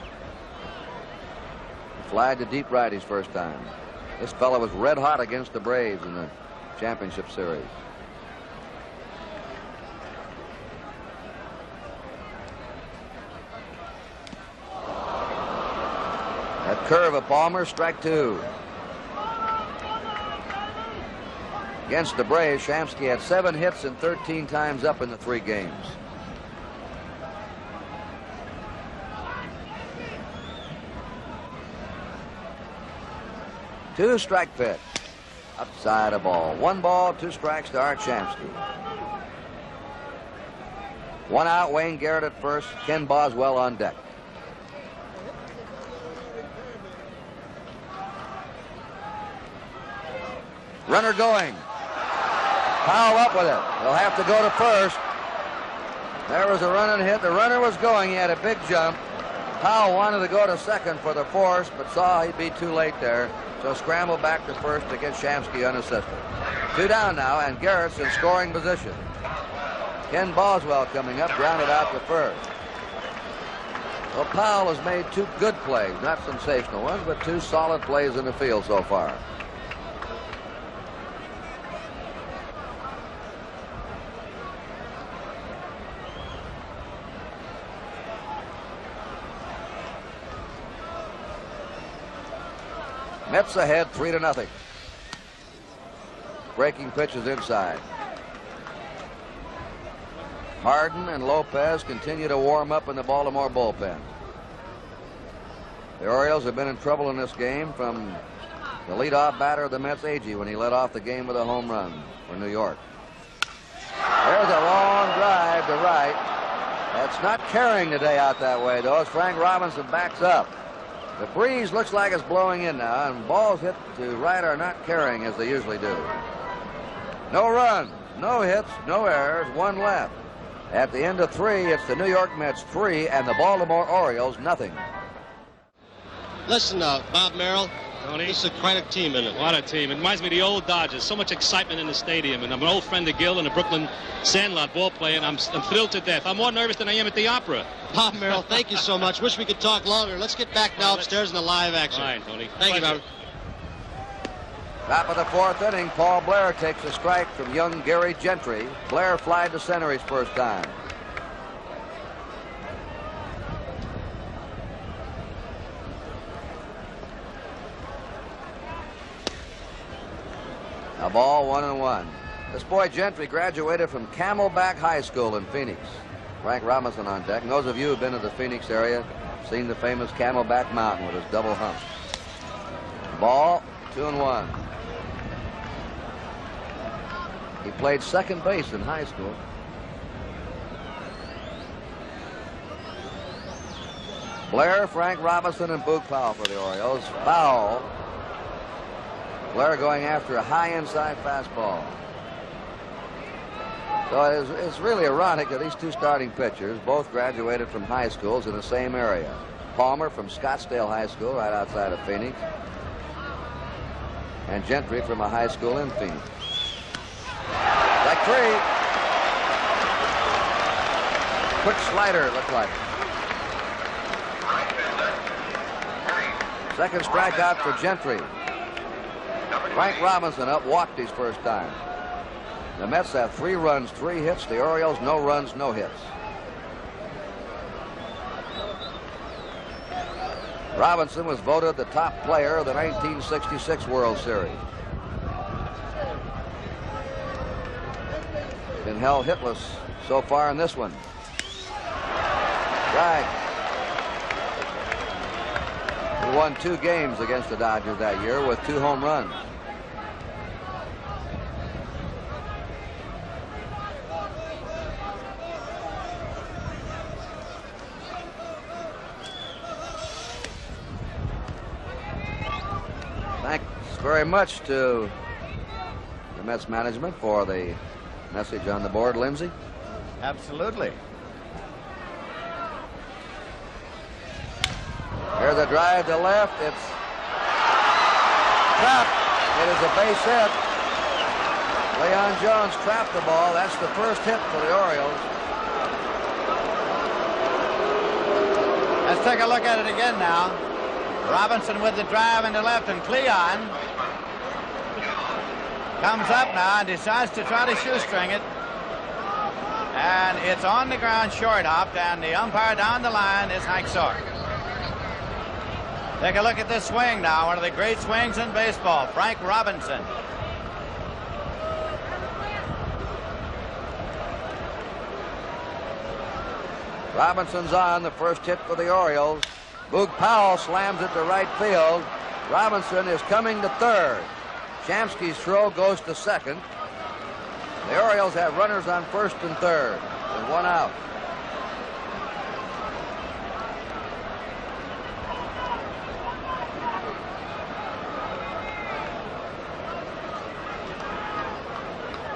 [SPEAKER 2] Flied to deep right his first time. This fellow was red hot against the Braves in the championship series. That curve of Palmer, strike 2. Against the Braves, Shamsky had 7 hits and 13 times up in the 3 games. Two strike pitch. Upside a ball. 1 ball, 2 strikes to Art Shamsky. 1 out, Wayne Garrett at first. Ken Boswell on deck. Runner going. Powell up with it. They'll have to go to first. There was a run and hit. The runner was going. He had a big jump. Powell wanted to go to second for the force, but saw he'd be too late there. So scrambled back to first to get Shamsky unassisted. 2 down now, and Garrett's in scoring position. Ken Boswell coming up, grounded out to first. Well, Powell has made 2 good plays, not sensational ones, but 2 solid plays in the field so far. Mets ahead 3-0. Breaking pitches inside. Harden and Lopez continue to warm up in the Baltimore bullpen. The Orioles have been in trouble in this game from the leadoff batter of the Mets, Agee, when he led off the game with a home run for New York. There's a long drive to right. That's not carrying today out that way, though, as Frank Robinson backs up. The breeze looks like it's blowing in now, and balls hit to right are not carrying as they usually do. No runs, no hits, no errors, 1 left. At the end of 3, it's the New York Mets 3 and the Baltimore Orioles nothing.
[SPEAKER 4] Listen, Bob Merrill, Tony.
[SPEAKER 5] This is quite a team, isn't it?
[SPEAKER 4] What a team. It reminds me of the old Dodgers. So much excitement in the stadium. And I'm an old friend of Gil and the Brooklyn Sandlot ball player, and I'm thrilled to death. I'm more nervous than I am at the opera.
[SPEAKER 5] Bob Merrill, thank you so much. Wish we could talk longer. Let's get back now upstairs in the live action.
[SPEAKER 4] All right, Tony.
[SPEAKER 5] Thank you, Bob.
[SPEAKER 2] Top of the fourth inning, Paul Blair takes a strike from young Gary Gentry. Blair flied to center his first time. A ball, 1-1. This boy Gentry graduated from Camelback High School in Phoenix. Frank Robinson on deck. And those of you who've been to the Phoenix area seen the famous Camelback Mountain with its double hump. Ball, 2-1. He played second base in high school. Blair, Frank Robinson, and Boog Powell for the Orioles. Foul. Blair going after a high inside fastball. So it's really ironic that these two starting pitchers both graduated from high schools in the same area. Palmer from Scottsdale High School right outside of Phoenix, and Gentry from a high school in Phoenix. Strike three. Quick slider, it looked like. Second strikeout for Gentry. Frank Robinson up, walked his first time. The Mets have 3 runs, 3 hits. The Orioles, no runs, no hits. Robinson was voted the top player of the 1966 World Series. Been held hitless so far in this one. Right. He won 2 games against the Dodgers that year with 2 home runs. Thanks very much to the Mets management for the message on the board, Lindsay.
[SPEAKER 3] Absolutely.
[SPEAKER 2] Here's a drive to left. It's trapped. It is a base hit. Leon Jones trapped the ball. That's the first hit for the Orioles.
[SPEAKER 3] Let's take a look at it again now. Robinson with the drive into left, and Cleon comes up now and decides to try to shoestring it. And it's on the ground, short hopped, and the umpire down the line is Hank Sork. Take a look at this swing now, one of the great swings in baseball, Frank Robinson.
[SPEAKER 2] Robinson's on, the first hit for the Orioles. Boog Powell slams it to right field. Robinson is coming to third. Shamsky's throw goes to second. The Orioles have runners on first and third with 1 out.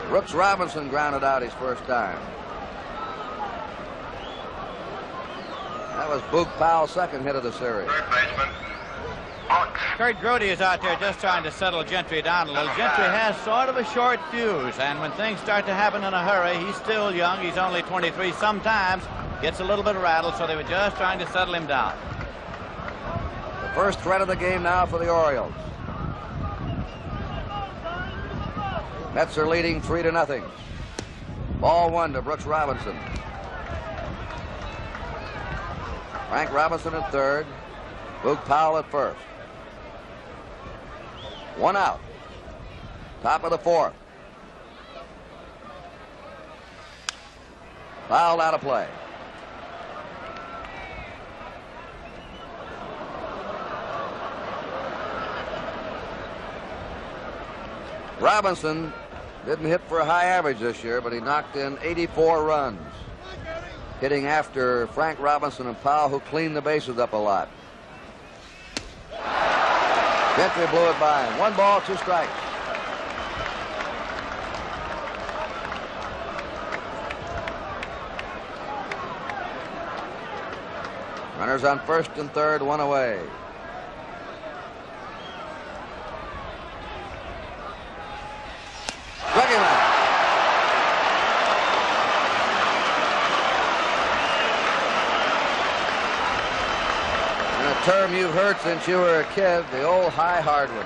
[SPEAKER 2] Brooks Robinson grounded out his first time. That was Boog Powell's second hit of the series.
[SPEAKER 1] Third baseman.
[SPEAKER 3] Kurt Grody is out there just trying to settle Gentry down a little. Gentry has sort of a short fuse, and when things start to happen in a hurry, he's still young. He's only 23. Sometimes gets a little bit rattled, so they were just trying to settle him down.
[SPEAKER 2] The first threat of the game now for the Orioles. Mets are leading 3-0. Ball 1 to Brooks Robinson. Frank Robinson at third. Boog Powell at first. 1 out. Top of the fourth. Fouled out of play. Robinson didn't hit for a high average this year, but he knocked in 84 runs, hitting after Frank Robinson and Powell, who cleaned the bases up a lot. Gentry blew it by him. 1 ball, 2 strikes. Runners on first and third, 1 away. term you've heard since you were a kid, the old high hardwood.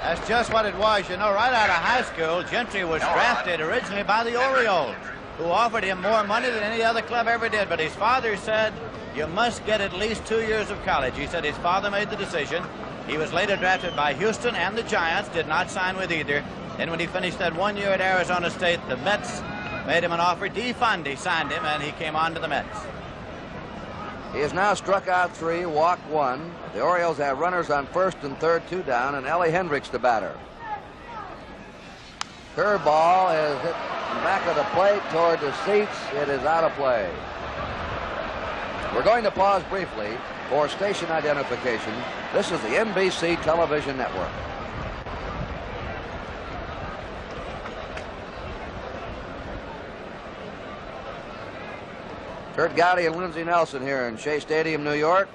[SPEAKER 3] That's just what it was. You know, right out of high school, Gentry was drafted originally by the Orioles, who offered him more money than any other club ever did. But his father said, you must get at least 2 years of college. He said his father made the decision. He was later drafted by Houston and the Giants, did not sign with either. Then when he finished that 1 year at Arizona State, the Mets made him an offer. Fundy signed him, and he came on to the Mets.
[SPEAKER 2] He has now struck out 3, walked 1. The Orioles have runners on first and third, 2 down, and Ellie Hendricks the batter. Curveball is hit in the back of the plate toward the seats. It is out of play. We're going to pause briefly for station identification. This is the NBC Television Network. Kurt Gowdy and Lindsey Nelson here in Shea Stadium, New York.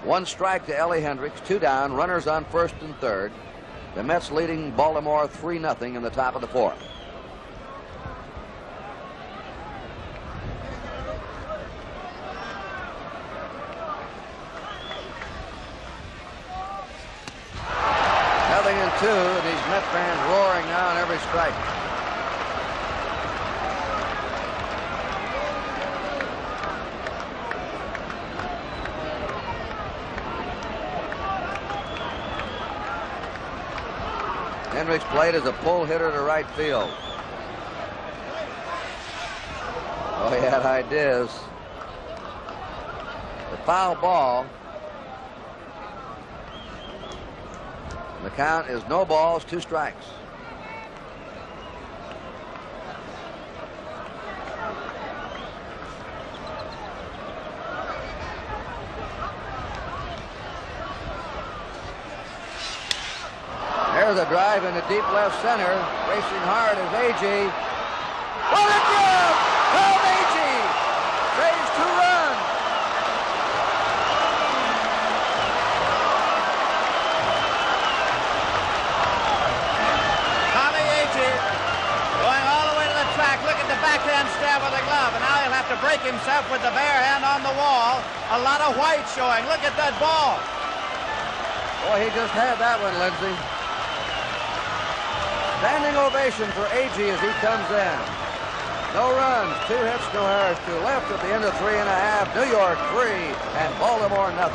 [SPEAKER 2] 1 strike to Ellie Hendricks, 2 down, runners on first and third. The Mets leading Baltimore 3-0 in the top of the 4th. Nothing in 2, and these Met fans roaring now on every strike. Hendricks played as a pull hitter to right field. Oh, he had ideas. The foul ball. The count is no balls, 2 strikes. There's a drive into deep left center. Racing hard is A.G. What a grab! Tom A.G. saves 2 runs.
[SPEAKER 3] Tommy A.G. going all the way to the track. Look at the backhand stab with the glove. And now he'll have to break himself with the bare hand on the wall. A lot of white showing. Look at that ball.
[SPEAKER 2] Boy, he just had that one, Lindsey. Standing ovation for A.G. as he comes in. No runs, 2 hits, no errors, 2 left at the end of 3.5. New York 3 and Baltimore 0.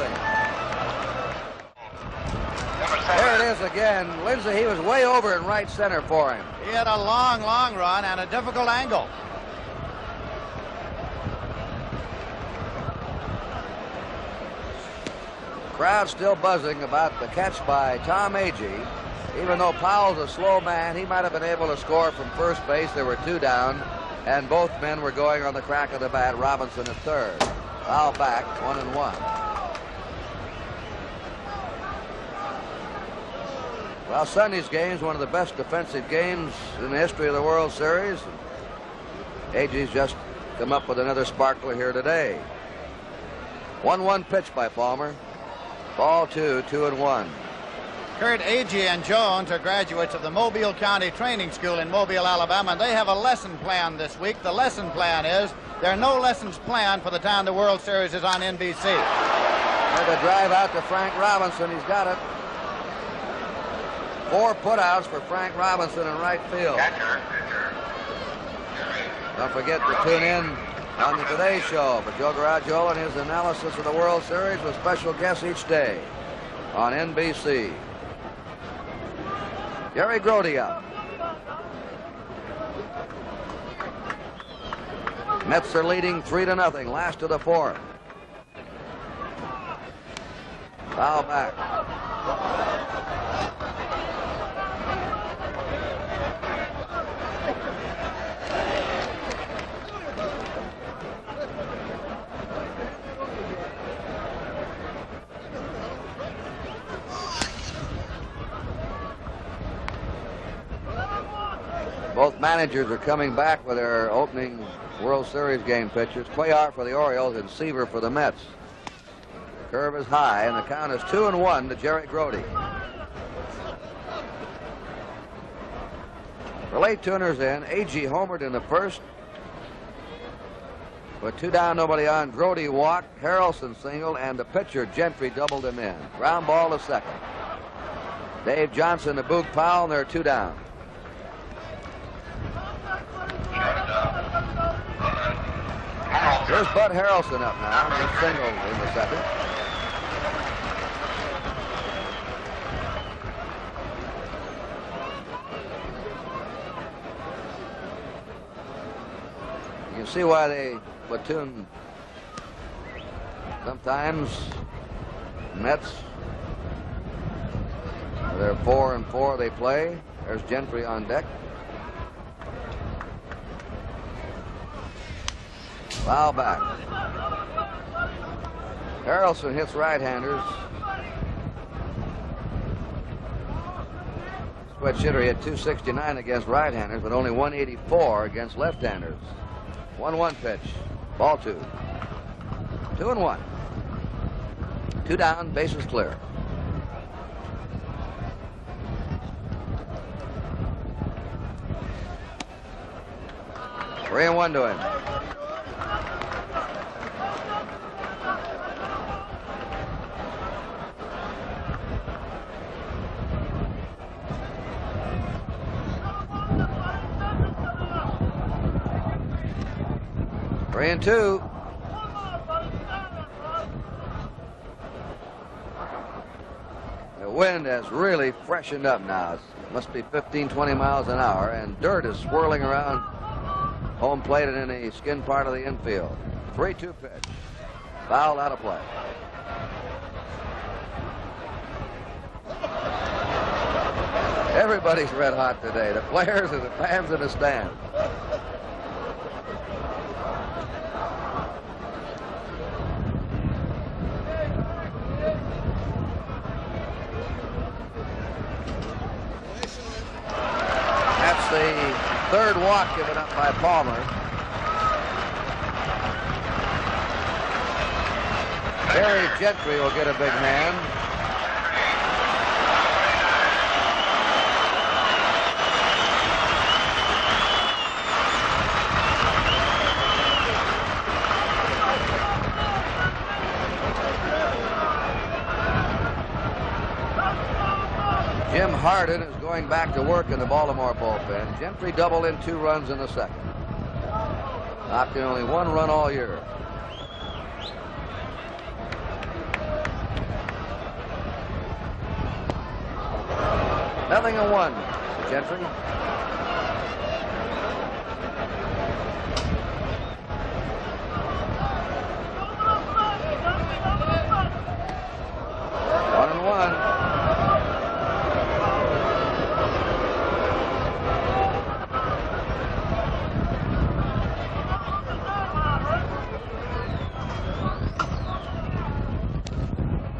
[SPEAKER 2] There it is again. Lindsey, he was way over in right center for him.
[SPEAKER 3] He had a long, long run and a difficult angle.
[SPEAKER 2] Crowd still buzzing about the catch by Tom A.G. Even though Powell's a slow man, he might have been able to score from first base. There were 2 down, and both men were going on the crack of the bat. Robinson at third. Foul back, 1-1. Well, Sunday's game is one of the best defensive games in the history of the World Series. A.G.'s just come up with another sparkler here today. 1-1 pitch by Palmer. Ball 2, 2-1.
[SPEAKER 3] Kurt, A.G. and Jones are graduates of the Mobile County Training School in Mobile, Alabama, and they have a lesson plan this week. The lesson plan is there are no lessons planned for the time the World Series is on NBC.
[SPEAKER 2] There's a drive out to Frank Robinson. He's got it. 4 putouts for Frank Robinson in right field. Don't forget to tune in on the Today Show for Joe Garagiola and his analysis of the World Series with special guests each day on NBC. Gary Grody up. Mets are leading 3-0, last of the 4th. Foul back. Both managers are coming back with their opening World Series game pitchers. Cuellar for the Orioles and Seaver for the Mets. Curve is high, and the count is 2-1 to Jerry Grody. The late tuners in. A.G. homered in the first. With 2 down, nobody on, Grody walked, Harrelson singled, and the pitcher, Gentry, doubled him in. Ground ball to second. Dave Johnson to Boog Powell, and they're 2 down. Here's Bud Harrelson up now. He singled in the second. You can see why they platoon sometimes. Mets, they're 4 and 4 they play. There's Gentry on deck. Foul back. Harrelson hits right-handers. Switch hitter, he had 269 against right-handers, but only 184 against left-handers. 1-1 pitch. Ball 2. 2-1. 2 down, bases clear. Three and 1 to him. Three and 2. The wind has really freshened up now. It must be 15, 20 miles an hour, and dirt is swirling around home plate and in the skin part of the infield. 3-2 pitch. Fouled out of play. Everybody's red hot today. The players and the fans in the stand. That's the third walk given up by Palmer. Barry Gentry will get a big hand. Jim Hardin is going back to work in the Baltimore bullpen. Gentry doubled in 2 runs in the second. Knocked in only 1 run all year. Nothing a 1. Gentry. One and 1.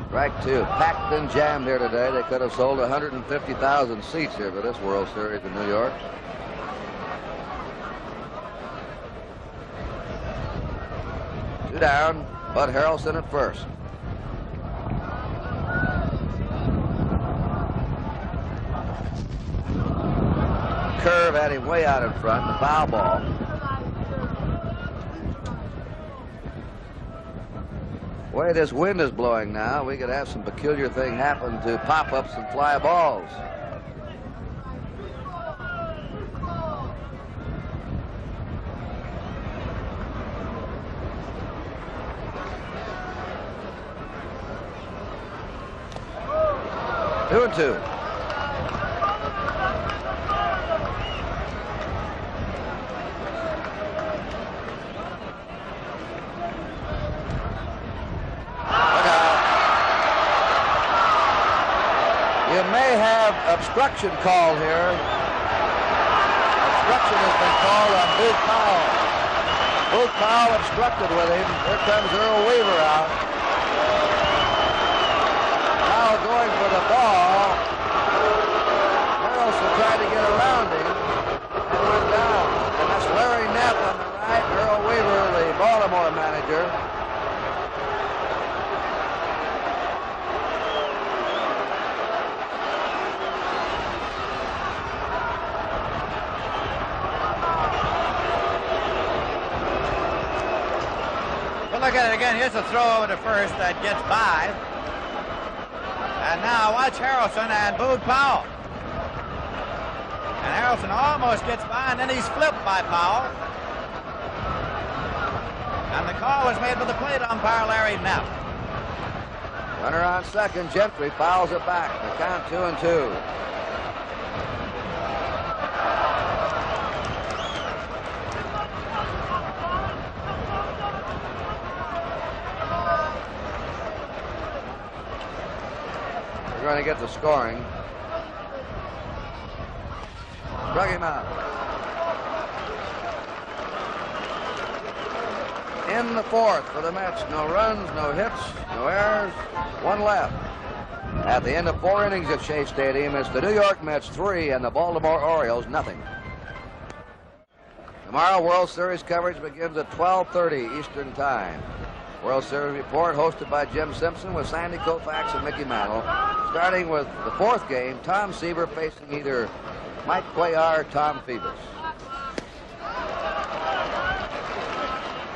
[SPEAKER 2] Strike 2. Packed and jammed here today. They could have sold 150,000 seats here for this World Series in New York. Two down. Bud Harrelson at first. Curve had him way out in front. The foul ball. The way this wind is blowing now, we could have some peculiar thing happen to pop-ups and fly balls. Two and 2. You may have obstruction called here. Obstruction has been called on Boog Powell. Boog Powell obstructed with him. Here comes Earl Weaver out. Powell going for the ball. Harrelson tried to get around him and went down. And that's Larry Knapp on the right. Earl Weaver, the Baltimore manager.
[SPEAKER 3] at it again. Here's a throw over to first that gets by. And now watch Harrelson and Boog Powell. And Harrelson almost gets by, and then he's flipped by Powell. And the call was made by the plate umpire, Larry Knapp.
[SPEAKER 2] Runner on second. Gentry fouls it back. The count 2-2. We're going to get the scoring. Drug him out. In the fourth for the Mets. No runs, no hits, no errors, one left. At the end of 4 innings at Shea Stadium, it's the New York Mets 3 and the Baltimore Orioles nothing. Tomorrow, World Series coverage begins at 12:30 Eastern Time. World Series report hosted by Jim Simpson with Sandy Koufax and Mickey Mantle. Starting with the fourth game, Tom Seaver facing either Mike Cuellar or Tom Phoebus.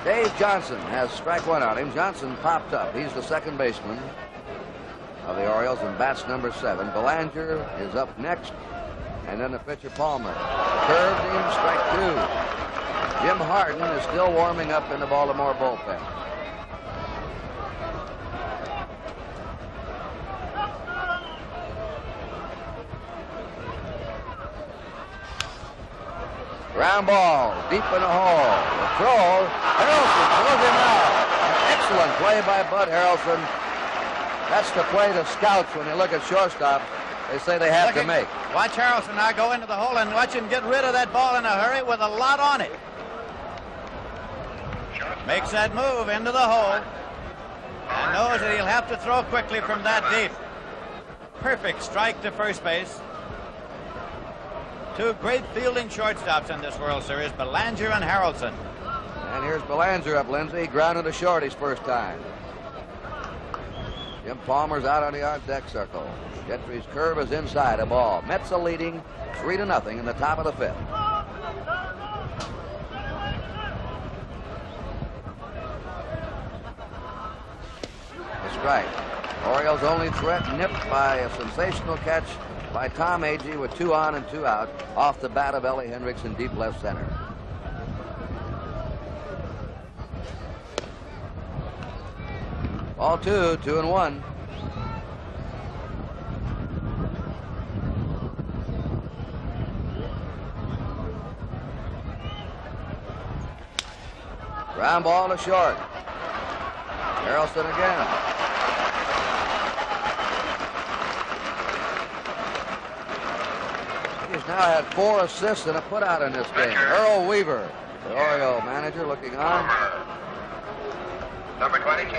[SPEAKER 2] Dave Johnson has strike one on him. Johnson popped up. He's the second baseman of the Orioles and bats number 7. Belanger is up next, and then the pitcher Palmer. Curved him, strike 2. Jim Harden is still warming up in the Baltimore bullpen. Ground ball, deep in the hole. The throw, Harrelson throws him out. An excellent play by Bud Harrelson. That's the play the scouts, when they look at shortstop, they say they have to make.
[SPEAKER 3] Watch Harrelson now go into the hole and watch him get rid of that ball in a hurry with a lot on it. Makes that move into the hole and knows that he'll have to throw quickly from that deep. Perfect strike to first base. 2 great fielding shortstops in this World Series, Belanger and Harrelson.
[SPEAKER 2] And here's Belanger up, Lindsay. He grounded a short his first time. Jim Palmer's out on the on-deck circle. Gentry's curve is inside a ball. Mets are leading 3-0 in the top of the 5th. The strike. Orioles' only threat nipped by a sensational catch by Tom Agee with 2 on and 2 out off the bat of Ellie Hendricks in deep left center. Ball 2, 2-1. Ground ball to short. Harrelson again. He's now had 4 assists and a putout in this game. Earl Weaver, the Oriole manager, looking on.
[SPEAKER 1] Number 22.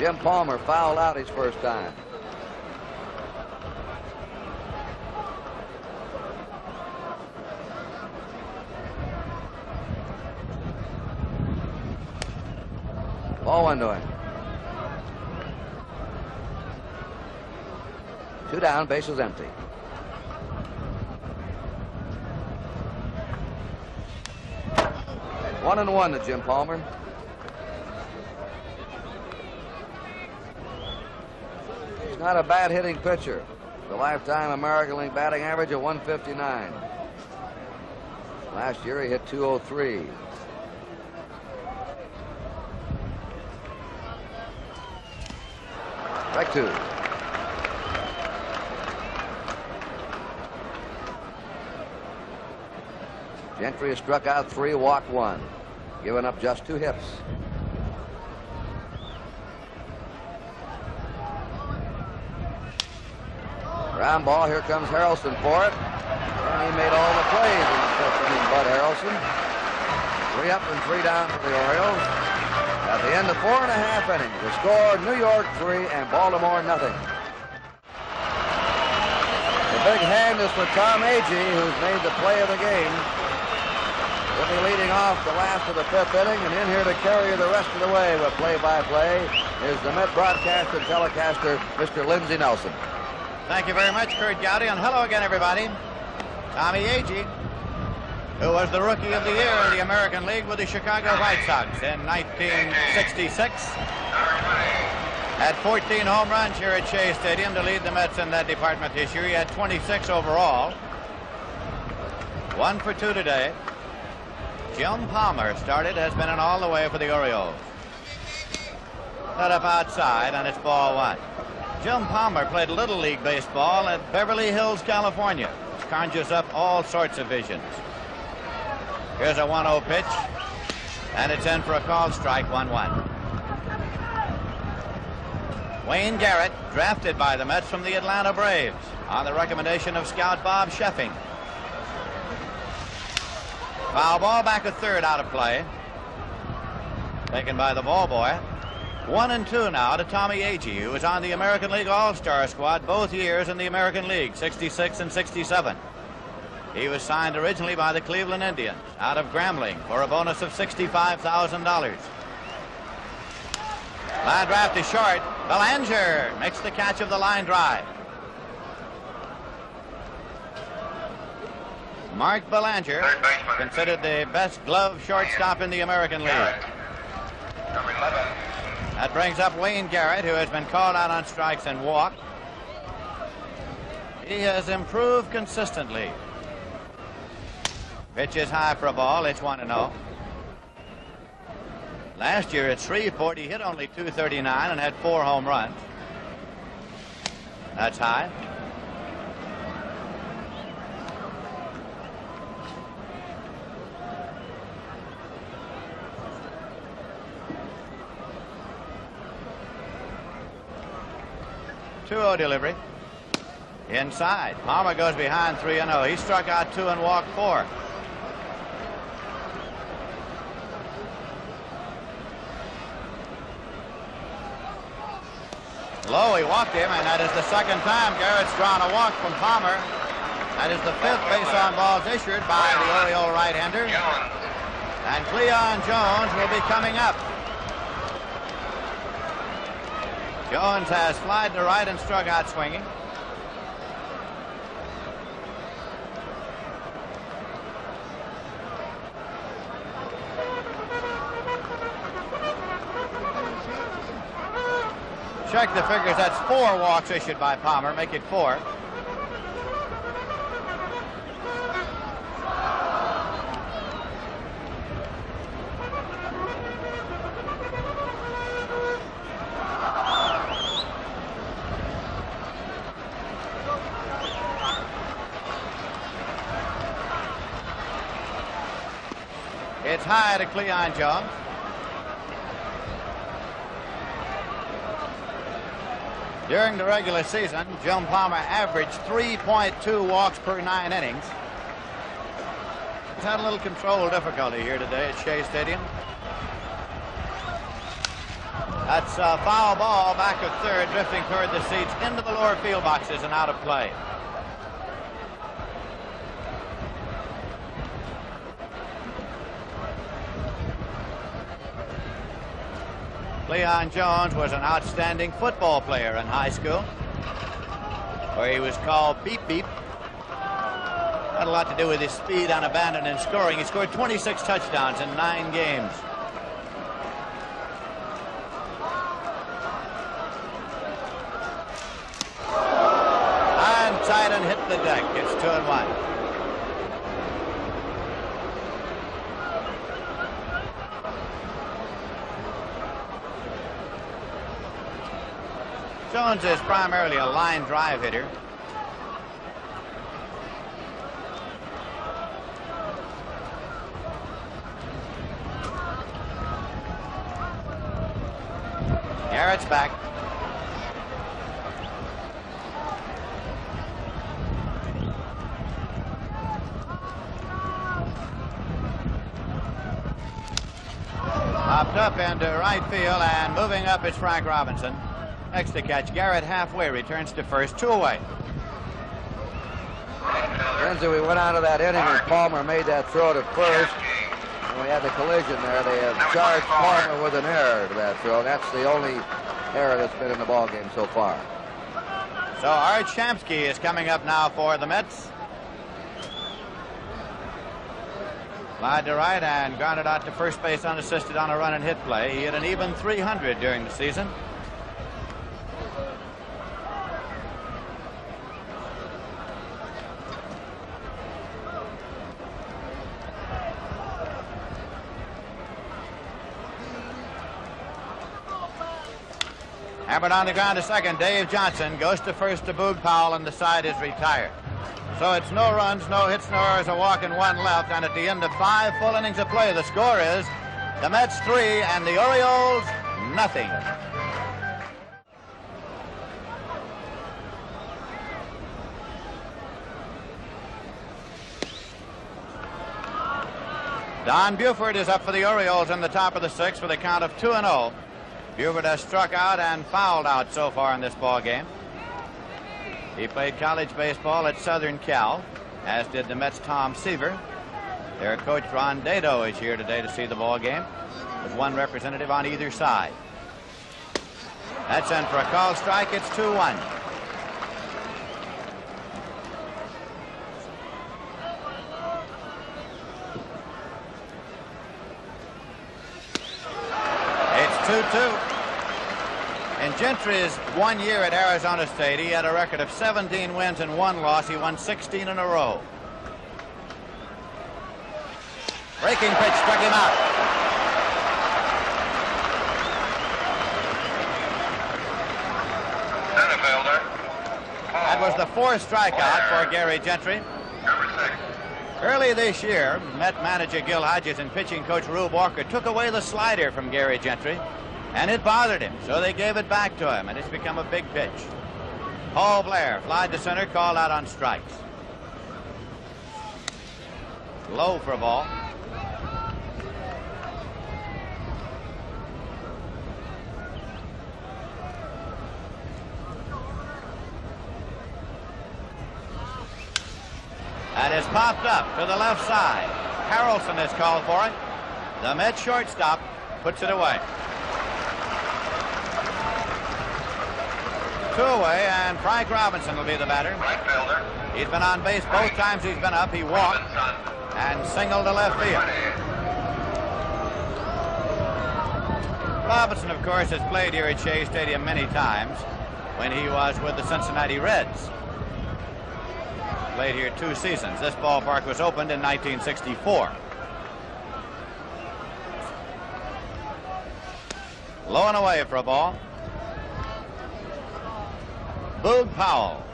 [SPEAKER 2] Jim Palmer fouled out his first time. Ball 1 to him. 2 down, bases empty. One and 1 to Jim Palmer. He's not a bad hitting pitcher. The lifetime American League batting average of 159. Last year he hit 203. Strike 2. Gentry has struck out 3, walked 1, given up just 2 hits. Ground ball, here comes Harrelson for it. And he made all the plays in the 5th inning, Bud Harrelson. 3 up and 3 down for the Orioles. At the end of 4.5 innings, the score, New York 3 and Baltimore nothing. The big hand is for Tom Agee, who's made the play of the game. He'll be leading off the last of the 5th inning, and in here to carry you the rest of the way with play-by-play is the Met broadcaster and telecaster, Mr. Lindsey Nelson.
[SPEAKER 3] Thank you very much, Kurt Gowdy, and hello again, everybody. Tommy Agee. who was the Rookie of the Year in the American League with the Chicago White Sox in 1966. Had 14 home runs here at Shea Stadium to lead the Mets in that department this year. He had 26 overall. 1 for 2 today. Jim Palmer started, has been in all the way for the Orioles. Set up outside, and it's ball 1. Jim Palmer played Little League baseball at Beverly Hills, California, which conjures up all sorts of visions. Here's a 1-0 pitch, and it's in for a called strike, 1-1. Wayne Garrett, drafted by the Mets from the Atlanta Braves on the recommendation of scout Bob Sheffing. Foul ball back at third, out of play. Taken by the ball boy. 1-2 now to Tommy Agee, who was on the American League All-Star squad both years in the American League, 66 and 67. He was signed originally by the Cleveland Indians out of Grambling for a bonus of $65,000. Line drive to short. Belanger makes the catch of the line drive. Mark Belanger, considered the best glove shortstop in the American League.
[SPEAKER 1] Number 11.
[SPEAKER 3] That brings up Wayne Garrett, who has been called out on strikes and walked. He has improved consistently. Pitch is high for a ball. It's 1-0. Last year at Shreveport, he hit only .239 and had 4 home runs. That's high. Two-0 delivery. Inside. Palmer goes behind 3-0. He struck out 2 and walked 4. Low, he walked him, and that is the second time Garrett's drawn a walk from Palmer. That is the 5th base on balls issued by the Oriole right-hander. And Cleon Jones will be coming up. Jones has flied to right and struck out swinging. Check the figures. That's 4 walks issued by Palmer. Make it 4. It's high to Cleon Jones. During the regular season, Jim Palmer averaged 3.2 walks per 9 innings. He's had a little control difficulty here today at Shea Stadium. That's a foul ball back at third, drifting toward the seats into the lower field boxes and out of play. Cleon Jones was an outstanding football player in high school, where he was called Beep Beep. Had a lot to do with his speed on abandon and scoring. He scored 26 touchdowns in 9 games. And tight and hit the deck. It's 2-1. Jones is primarily a line drive hitter. Garrett's back. Popped up into right field, and moving up is Frank Robinson. Next to catch, Garrett halfway, returns to first, 2 away.
[SPEAKER 2] Lindsay, we went out of that inning and Palmer made that throw to first. And we had the collision there. They have charged Palmer with an error to that throw. That's the only error that's been in the ballgame so far.
[SPEAKER 3] So Art Shamsky is coming up now for the Mets. Fly to right and grounded out to first base unassisted on a run and hit play. He hit an even 300 during the season. Hammered on the ground to second. Dave Johnson goes to first to Boog Powell, and the side is retired. So it's no runs, no hits, no errors, a walk and one left. And at the end of 5 full innings of play, the score is the Mets 3 and the Orioles nothing. Don Buford is up for the Orioles in the top of the 6th with a count of 2-0. Buford has struck out and fouled out so far in this ball game. He played college baseball at Southern Cal, as did the Mets' Tom Seaver. Their coach Ron Dado is here today to see the ball game, with one representative on either side. That's in for a called strike. It's 2-1. It's 2-2. In Gentry's 1 year at Arizona State, he had a record of 17 wins and 1 loss. He won 16 in a row. Breaking pitch struck him out.
[SPEAKER 1] Center fielder.
[SPEAKER 3] That was the 4th strikeout for Gary Gentry.
[SPEAKER 1] Number 6.
[SPEAKER 3] Early this year, Met manager Gil Hodges and pitching coach Rube Walker took away the slider from Gary Gentry, and it bothered him, so they gave it back to him, and it's become a big pitch. Paul Blair flied to center, called out on strikes. Low for a ball. That is popped up to the left side. Harrelson is called for it. The Mets shortstop puts it away. 2 away, and Frank Robinson will be the batter.
[SPEAKER 1] Right fielder.
[SPEAKER 3] He's been on base both times he's been up. He walked and singled to left field. Robinson, of course, has played here at Shea Stadium many times when he was with the Cincinnati Reds. Played here 2 seasons. This ballpark was opened in 1964. Low and away for a ball. Boog Powell.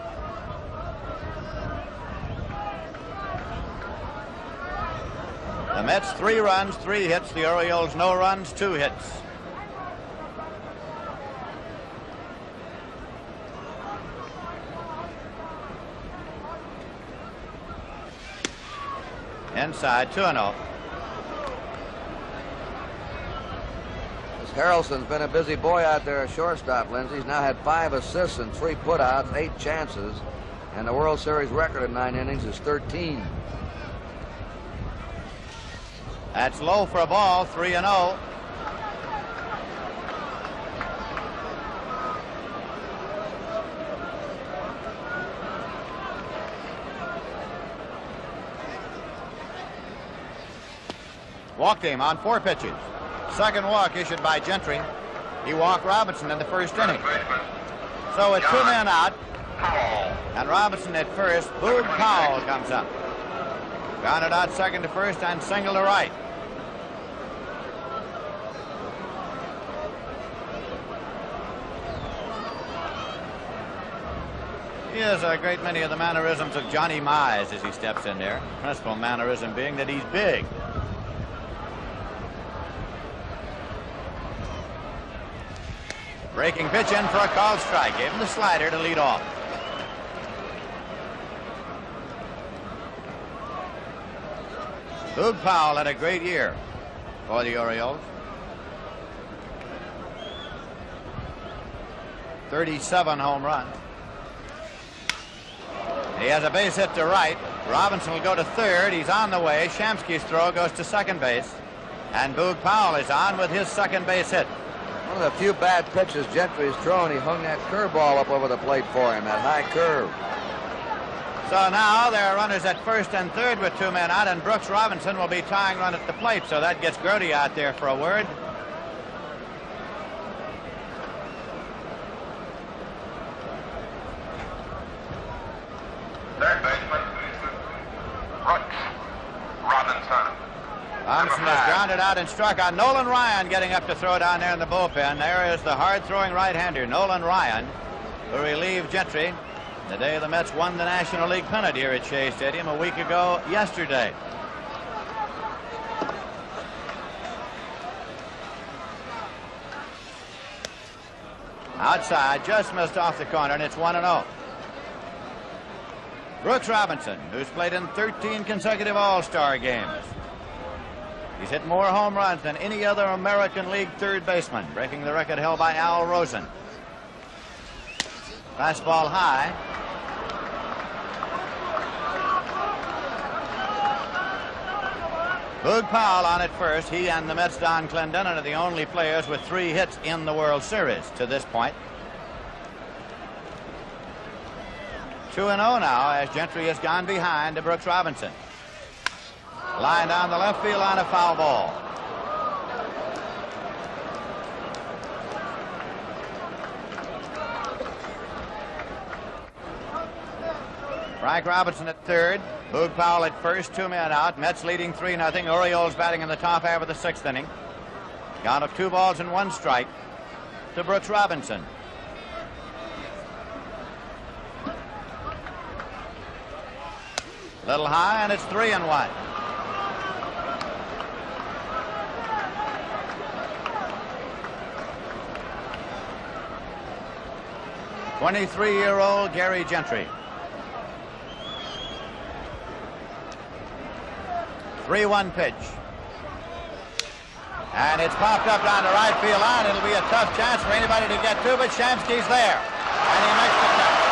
[SPEAKER 3] The Mets 3 runs, 3 hits. The Orioles no runs, 2 hits. Inside, 2-0.
[SPEAKER 2] Harrelson's been a busy boy out there at shortstop, Lindsay. He's now had 5 assists and 3 putouts, 8 chances, and the World Series record in 9 innings is 13.
[SPEAKER 3] That's low for a ball, 3-0. Walked him on 4 pitches. Second walk issued by Gentry. He walked Robinson in the first inning. So with 2 men out, and Robinson at first, Boog Powell comes up. Grounded out second to first and single to right. He has a great many of the mannerisms of Johnny Mize as he steps in there. Principal mannerism being that he's big. Breaking pitch in for a called strike. Gave him the slider to lead off. Boog Powell had a great year for the Orioles. 37 home runs. He has a base hit to right. Robinson will go to third. He's on the way. Shamsky's throw goes to second base. And Boog Powell is on with his second base hit.
[SPEAKER 2] One of the few bad pitches Gentry's thrown. He hung that curveball up over the plate for him, that high curve.
[SPEAKER 3] So now there are runners at first and third with 2 men out, and Brooks Robinson will be tying run at the plate, so that gets Gertie out there for a word.
[SPEAKER 1] Third baseman, Brooks Robinson.
[SPEAKER 3] Robinson has grounded out and struck out. Nolan Ryan getting up to throw down there in the bullpen. There is the hard-throwing right-hander, Nolan Ryan, who relieved Gentry the day the Mets won the National League pennant here at Shea Stadium a week ago yesterday. Outside, just missed off the corner, and it's 1-0. Brooks Robinson, who's played in 13 consecutive All-Star games. He's hit more home runs than any other American League third baseman, breaking the record held by Al Rosen. Fastball high. Boog Powell on at first. He and the Mets' Don Clendenon are the only players with 3 hits in the World Series to this point. 2-0 now as Gentry has gone behind to Brooks Robinson. Line down the left field line, a foul ball. Frank Robinson at third. Boog Powell at first, 2 men out. Mets leading 3-0. Orioles batting in the top half of the 6th inning. Count of 2 balls and 1 strike to Brooks Robinson. Little high, and it's 3-1. '23-year-old Gary Gentry. 3-1 pitch. And it's popped up down the right field line. It'll be a tough chance for anybody to get to, but Shamsky's there. And he makes the catch.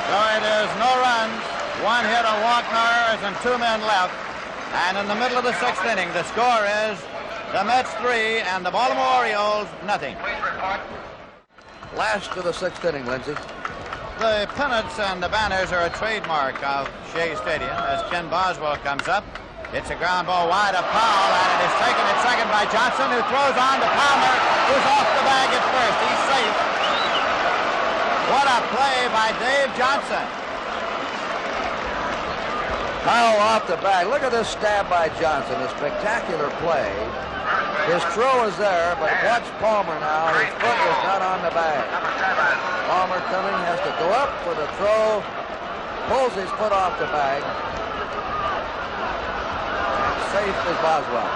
[SPEAKER 3] So it is no runs, 1 hit, a walk, no errors, and 2 men left. And in the middle of the 6th inning, the score is the Mets 3 and the Baltimore Orioles nothing.
[SPEAKER 2] Last of the 6th inning, Lindsay.
[SPEAKER 3] The pennants and the banners are a trademark of Shea Stadium as Ken Boswell comes up. It's a ground ball wide of Powell, and it is taken at second by Johnson, who throws on to Palmer, who's off the bag at first. He's safe. What a play by Dave Johnson.
[SPEAKER 2] Powell off the bag. Look at this stab by Johnson. A spectacular play. His throw is there, but watch Palmer now. His foot is not on the bag. Palmer coming, has to go up for the throw, pulls his foot off the bag. And safe is Boswell.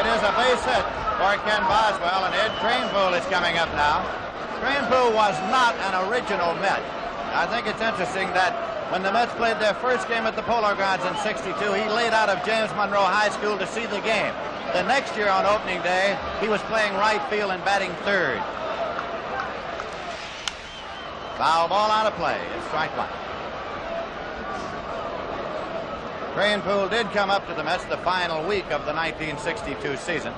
[SPEAKER 3] It is a base hit for Ken Boswell, and Ed Kranepool is coming up now. Kranepool was not an original Met. I think it's interesting that when the Mets played their first game at the Polo Grounds in '62, he laid out of James Monroe High School to see the game. The next year on opening day, he was playing right field and batting third. Foul ball out of play. It's strike 1. Kranepool did come up to the Mets the final week of the 1962 season.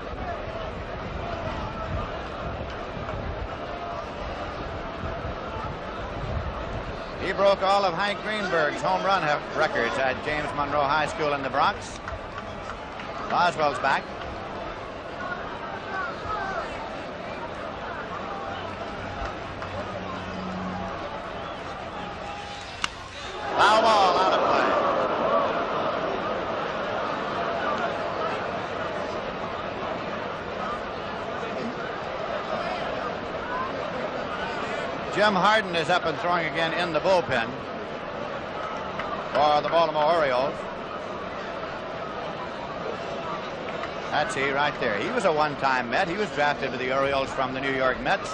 [SPEAKER 3] He broke all of Hank Greenberg's home run records at James Monroe High School in the Bronx. Boswell's back. Foul ball out of play. Jim Harden is up and throwing again in the bullpen for the Baltimore Orioles. That's he right there. He was a one-time Met. He was drafted to the Orioles from the New York Mets.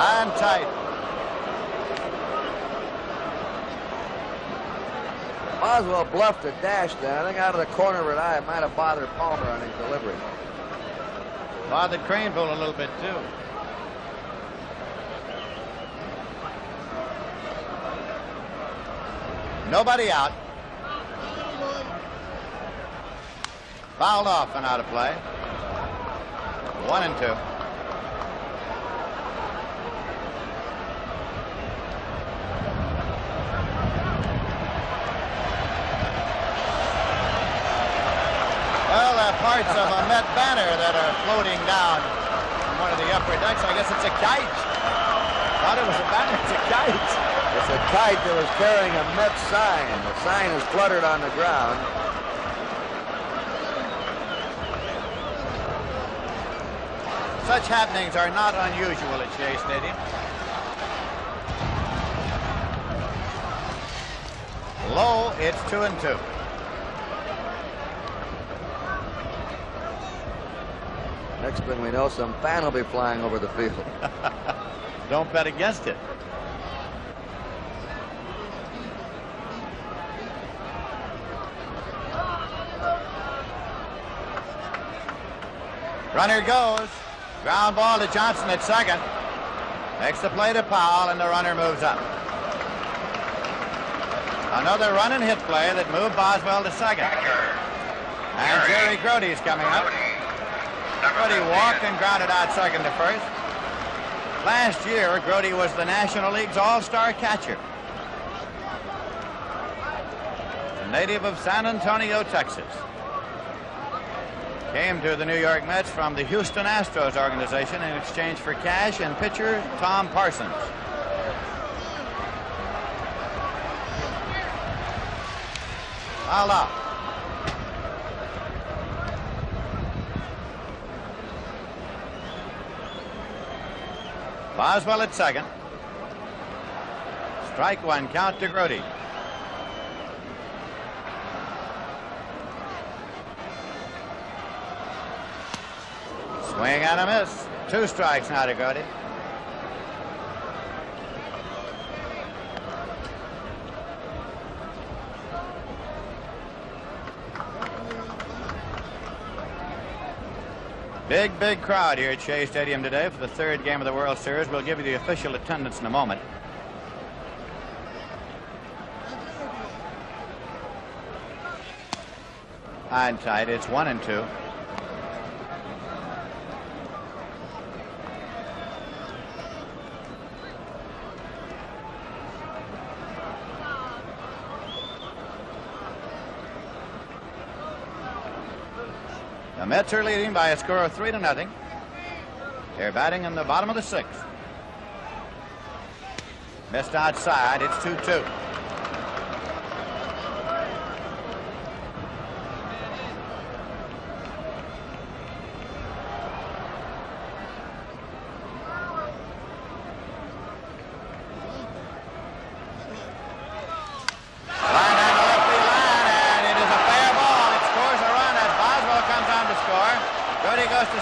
[SPEAKER 3] And tight.
[SPEAKER 2] Boswell bluffed a dash there. I think out of the corner of her eye, it might have bothered Palmer on his delivery.
[SPEAKER 3] Bothered Kranepool a little bit, too. Nobody out. Fouled off and out of play. 1-2. Well, parts of a Met banner that are floating down from one of the upper decks. I guess it's a kite. Thought it was a banner. It's a kite.
[SPEAKER 2] It's a kite that was carrying a Met sign. The sign is fluttered on the ground.
[SPEAKER 3] Such happenings are not unusual at Shea Stadium. Low, it's 2-2.
[SPEAKER 2] Next thing we know, some fan will be flying over the field.
[SPEAKER 3] Don't bet against it. Runner goes. Ground ball to Johnson at second. Makes the play to Powell, and the runner moves up. Another run and hit play that moved Boswell to second. And Jerry Grody's coming up. Grody walked and grounded out second to first. Last year, Grody was the National League's all-star catcher. A native of San Antonio, Texas. Came to the New York Mets from the Houston Astros organization in exchange for cash and pitcher Tom Parsons. Fouled out. Boswell at second. Strike one, count to Grody. Swing and a miss. 2 strikes now to Grody. Big crowd here at Shea Stadium today for the 3rd game of the World Series. We'll give you the official attendance in a moment. High and tight. It's 1-2. The Mets are leading by a score of 3-0. They're batting in the bottom of the 6th. Missed outside. It's 2-2.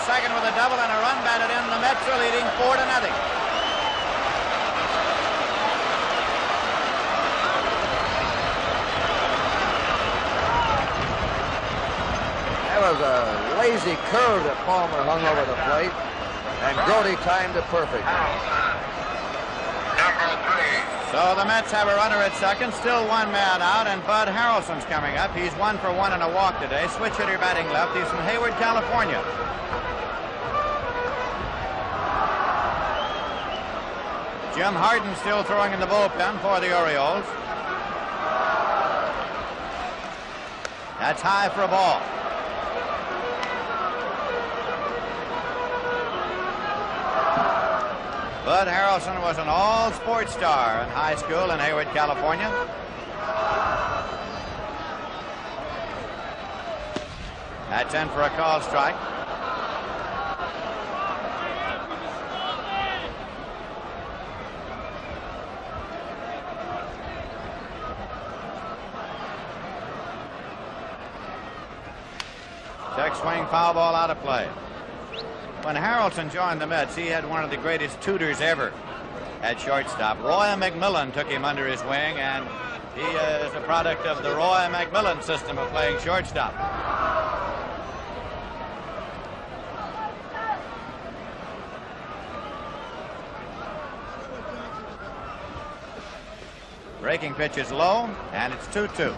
[SPEAKER 3] Second with a double and a run batted in. The Mets are leading 4-0.
[SPEAKER 2] That was a lazy curve that Palmer hung over the plate, and Grody timed it perfect.
[SPEAKER 3] So the Mets have a runner at second, still 1 man out, and Bud Harrelson's coming up. He's 1 for 1 and a walk today. Switch hitter batting left. He's from Hayward, California. Jim Harden still throwing in the bullpen for the Orioles. That's high for a ball. Bud Harrelson was an all-sports star in high school in Hayward, California. That's in for a call strike. Check swing, foul ball out of play. When Harrelson joined the Mets, he had one of the greatest tutors ever at shortstop. Roy McMillan took him under his wing, and he is a product of the Roy McMillan system of playing shortstop. Breaking pitch is low, and it's 2-2.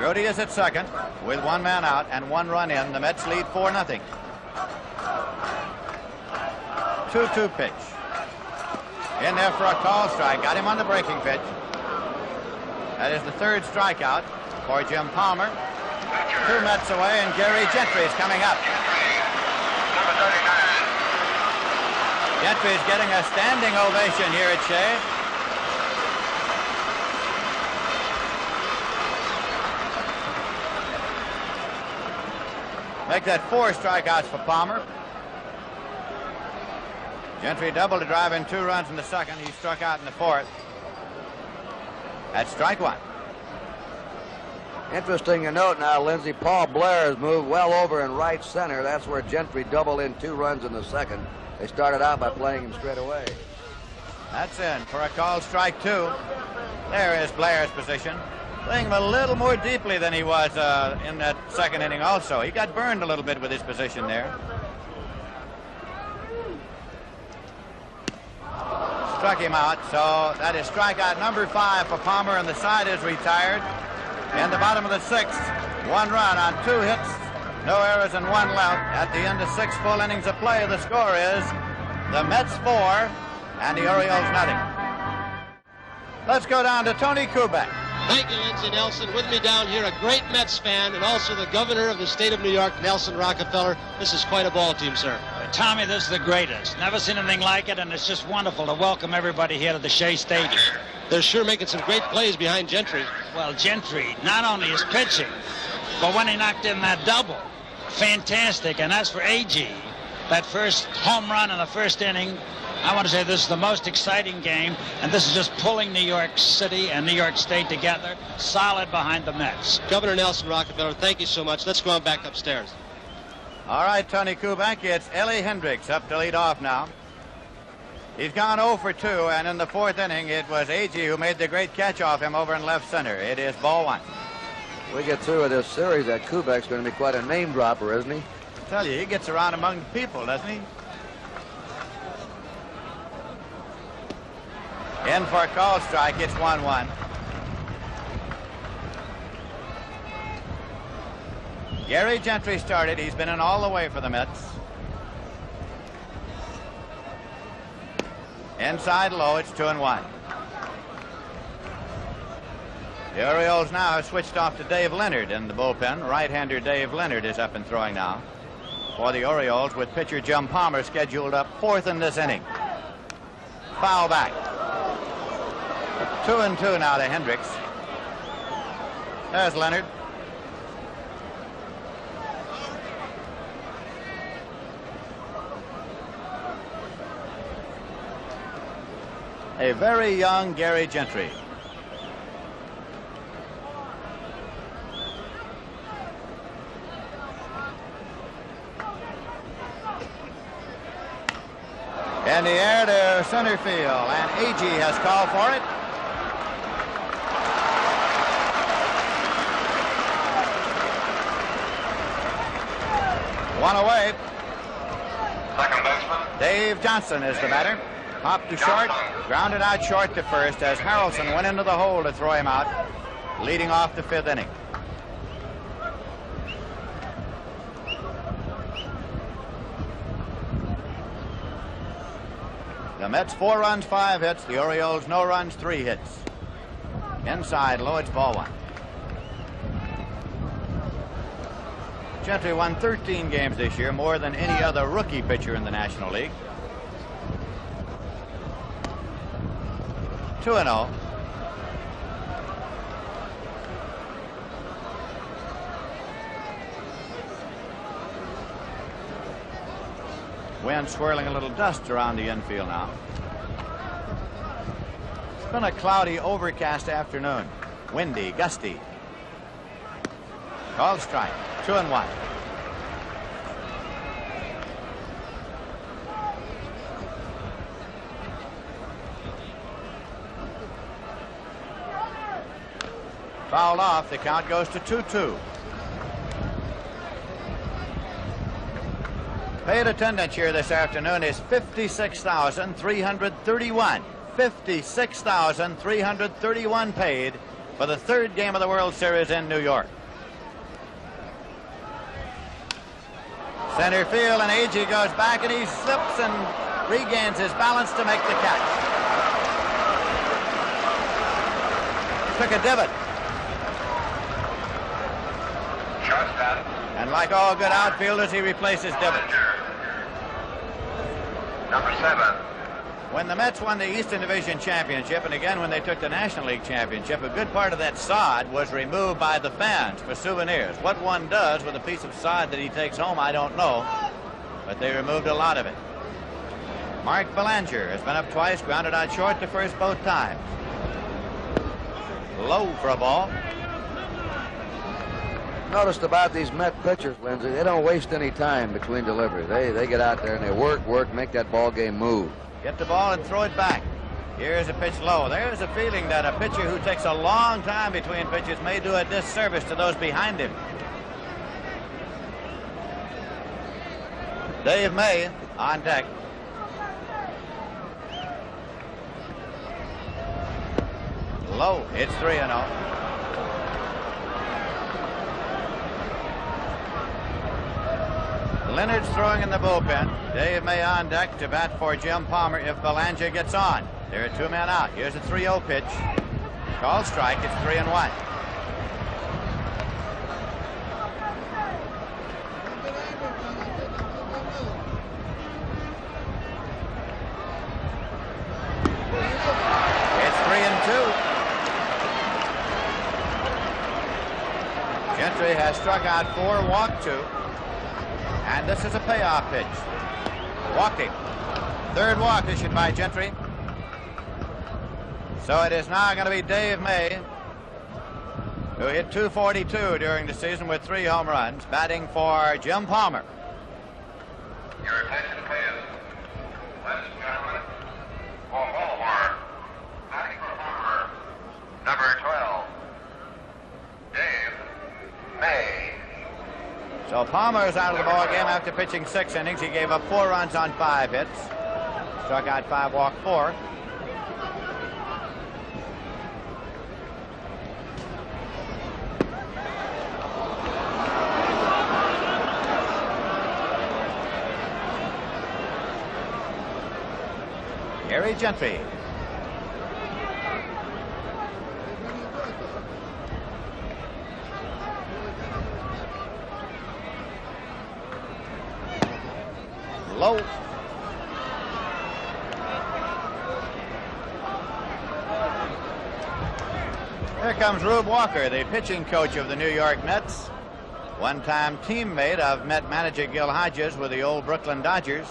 [SPEAKER 3] Rudy is at second with one man out and one run in. The Mets lead 4-0. 2-2 pitch. In there for a call strike. Got him on the breaking pitch. That is the third strikeout for Jim Palmer. 2 Mets away, and Gary Gentry is coming up.
[SPEAKER 1] Number 39.
[SPEAKER 3] Gentry is getting a standing ovation here at Shea. Make that 4 strikeouts for Palmer. Gentry doubled to drive in 2 runs in the second. He struck out in the fourth. That's strike 1.
[SPEAKER 2] Interesting to note now, Lindsey, Paul Blair has moved well over in right center. That's where Gentry doubled in 2 runs in the second. They started out by playing him straight away.
[SPEAKER 3] That's in for a called strike 2. There is Blair's position. Playing him a little more deeply than he was in that second inning also. He got burned a little bit with his position there. Struck him out, so that is strikeout number 5 for Palmer, and the side is retired. In the bottom of the 6th, 1 run on 2 hits, no errors and 1 left. At the end of 6 full innings of play, the score is the Mets 4 and the Orioles nothing. Let's go down to Tony Kubek.
[SPEAKER 5] Thank you, Lindsey Nelson. With me down here, a great Mets fan and also the governor of the state of New York, Nelson Rockefeller. This is quite a ball team, sir.
[SPEAKER 6] Tommy, this is the greatest. Never seen anything like it, and it's just wonderful to welcome everybody here to the Shea Stadium.
[SPEAKER 5] They're sure making some great plays behind Gentry.
[SPEAKER 6] Well, Gentry, not only is pitching, but when he knocked in that double, fantastic. And as for A.G., that first home run in the first inning, I want to say this is the most exciting game, and this is just pulling New York City and New York State together, solid behind the Mets.
[SPEAKER 5] Governor Nelson Rockefeller, thank you so much. Let's go on back upstairs.
[SPEAKER 3] All right, Tony Kubek, it's Ellie Hendricks up to lead off now. He's gone 0 for 2, and in the 4th inning, it was A.G. who made the great catch off him over in left center. It is ball 1.
[SPEAKER 2] We get through with this series, that Kubek's going to be quite a name dropper, isn't he?
[SPEAKER 3] I tell you, he gets around among the people, doesn't he? In for a call strike, it's 1-1. Gary Gentry started. He's been in all the way for the Mets. Inside low, it's 2-1. The Orioles now have switched off to Dave Leonard in the bullpen. Right-hander Dave Leonard is up and throwing now for the Orioles, with pitcher Jim Palmer scheduled up 4th in this inning. Foul back. 2-2 now to Hendricks. There's Leonard. A very young Gary Gentry. In the air to center field, and A.G. has called for it. One away.
[SPEAKER 1] Second baseman.
[SPEAKER 3] Dave Johnson is the batter. Popped to short, grounded out short to first as Harrelson went into the hole to throw him out, leading off the 5th inning. The Mets 4 runs, 5 hits. The Orioles no runs, 3 hits. Inside low, it's ball 1. Gentry won 13 games this year, more than any other rookie pitcher in the National League. 2-0. Wind swirling a little dust around the infield now. It's been a cloudy, overcast afternoon. Windy, gusty. Called strike. 2-1. Fouled off. The count goes to 2-2. Paid attendance here this afternoon is 56,331. 56,331 paid for the 3rd game of the World Series in New York. Center field, and Agee goes back, and he slips and regains his balance to make the catch. Took a divot. And like all good outfielders, he replaces divots.
[SPEAKER 1] Number 7.
[SPEAKER 3] When the Mets won the Eastern Division Championship, and again when they took the National League Championship, a good part of that sod was removed by the fans for souvenirs. What one does with a piece of sod that he takes home, I don't know, but they removed a lot of it. Mark Belanger has been up twice, grounded out short to first both times. Low for a ball.
[SPEAKER 2] Noticed about these Met pitchers, Lindsay, they don't waste any time between deliveries. They get out there and they work, make that ball game move.
[SPEAKER 3] Get the ball and throw it back. Here's a pitch low. There's a feeling that a pitcher who takes a long time between pitches may do a disservice to those behind him. Dave May on deck. Low. It's 3-0. Leonard's throwing in the bullpen. Dave May on deck to bat for Jim Palmer if Belanger gets on. There are 2 men out. Here's a 3-0 pitch. Called strike. It's 3-1. It's 3-2. Gentry has struck out 4, walked 2. And this is a payoff pitch. Walking. 3rd walk issued by Gentry. So it is now going to be Dave May, who hit .242 during the season with 3 home runs, batting for Jim Palmer.
[SPEAKER 1] Your attention, please. Ladies and gentlemen, for Baltimore, batting for Palmer, number 12, Dave May.
[SPEAKER 3] So Palmer is out of the ball game after pitching 6 innings. He gave up 4 runs on 5 hits. Struck out 5, walked 4. Gary Gentry. Low. Here comes Rube Walker, the pitching coach of the New York Mets. One-time teammate of Met manager Gil Hodges with the old Brooklyn Dodgers.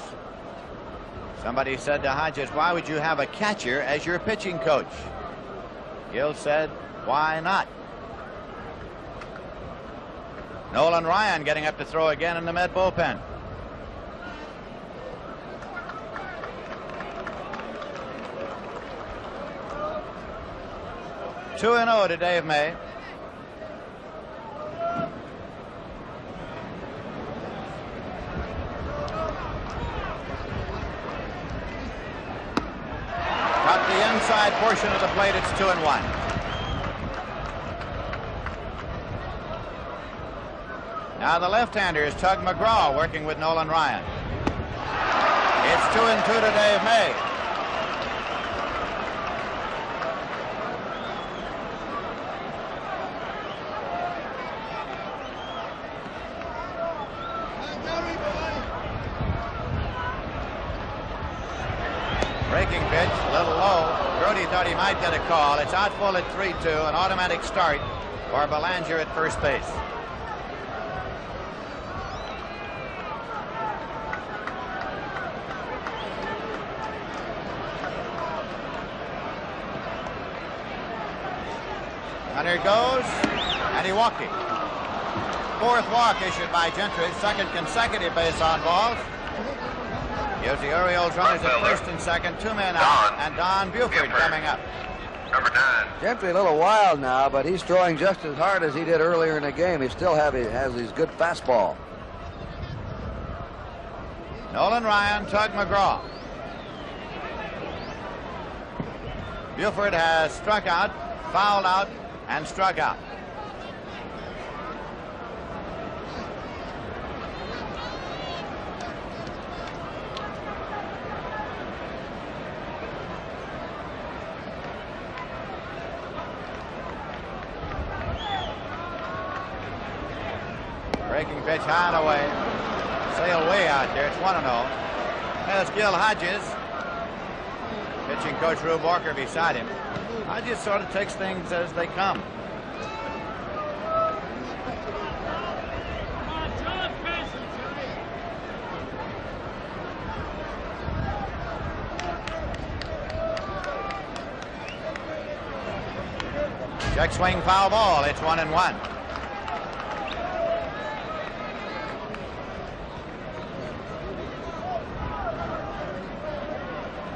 [SPEAKER 3] Somebody said to Hodges, "Why would you have a catcher as your pitching coach?" Gil said, "Why not?" Nolan Ryan getting up to throw again in the Met bullpen. Two and 0 to Dave May. Got the inside portion of the plate. It's 2-1. Now the left-hander is Tug McGraw working with Nolan Ryan. It's 2-2 to Dave May. Breaking pitch, a little low. Brody thought he might get a call. It's out full at 3-2, an automatic start for Belanger at first base. Hunter goes, and he walked him. 4th walk issued by Gentry, 2nd consecutive base on balls. Here's the Orioles runners at first and second, 2 men out, and Don Buford coming up.
[SPEAKER 1] Number 9.
[SPEAKER 2] Gentry a little wild now, but he's throwing just as hard as he did earlier in the game. He still has his good fastball.
[SPEAKER 3] Nolan Ryan, Tug McGraw. Buford has struck out, fouled out, and struck out. Breaking pitch high and away. Sailed way out there. It's 1-0. There's Gil Hodges. Pitching coach Rube Walker beside him. Hodges sort of takes things as they come. Check swing, foul ball. It's 1-1.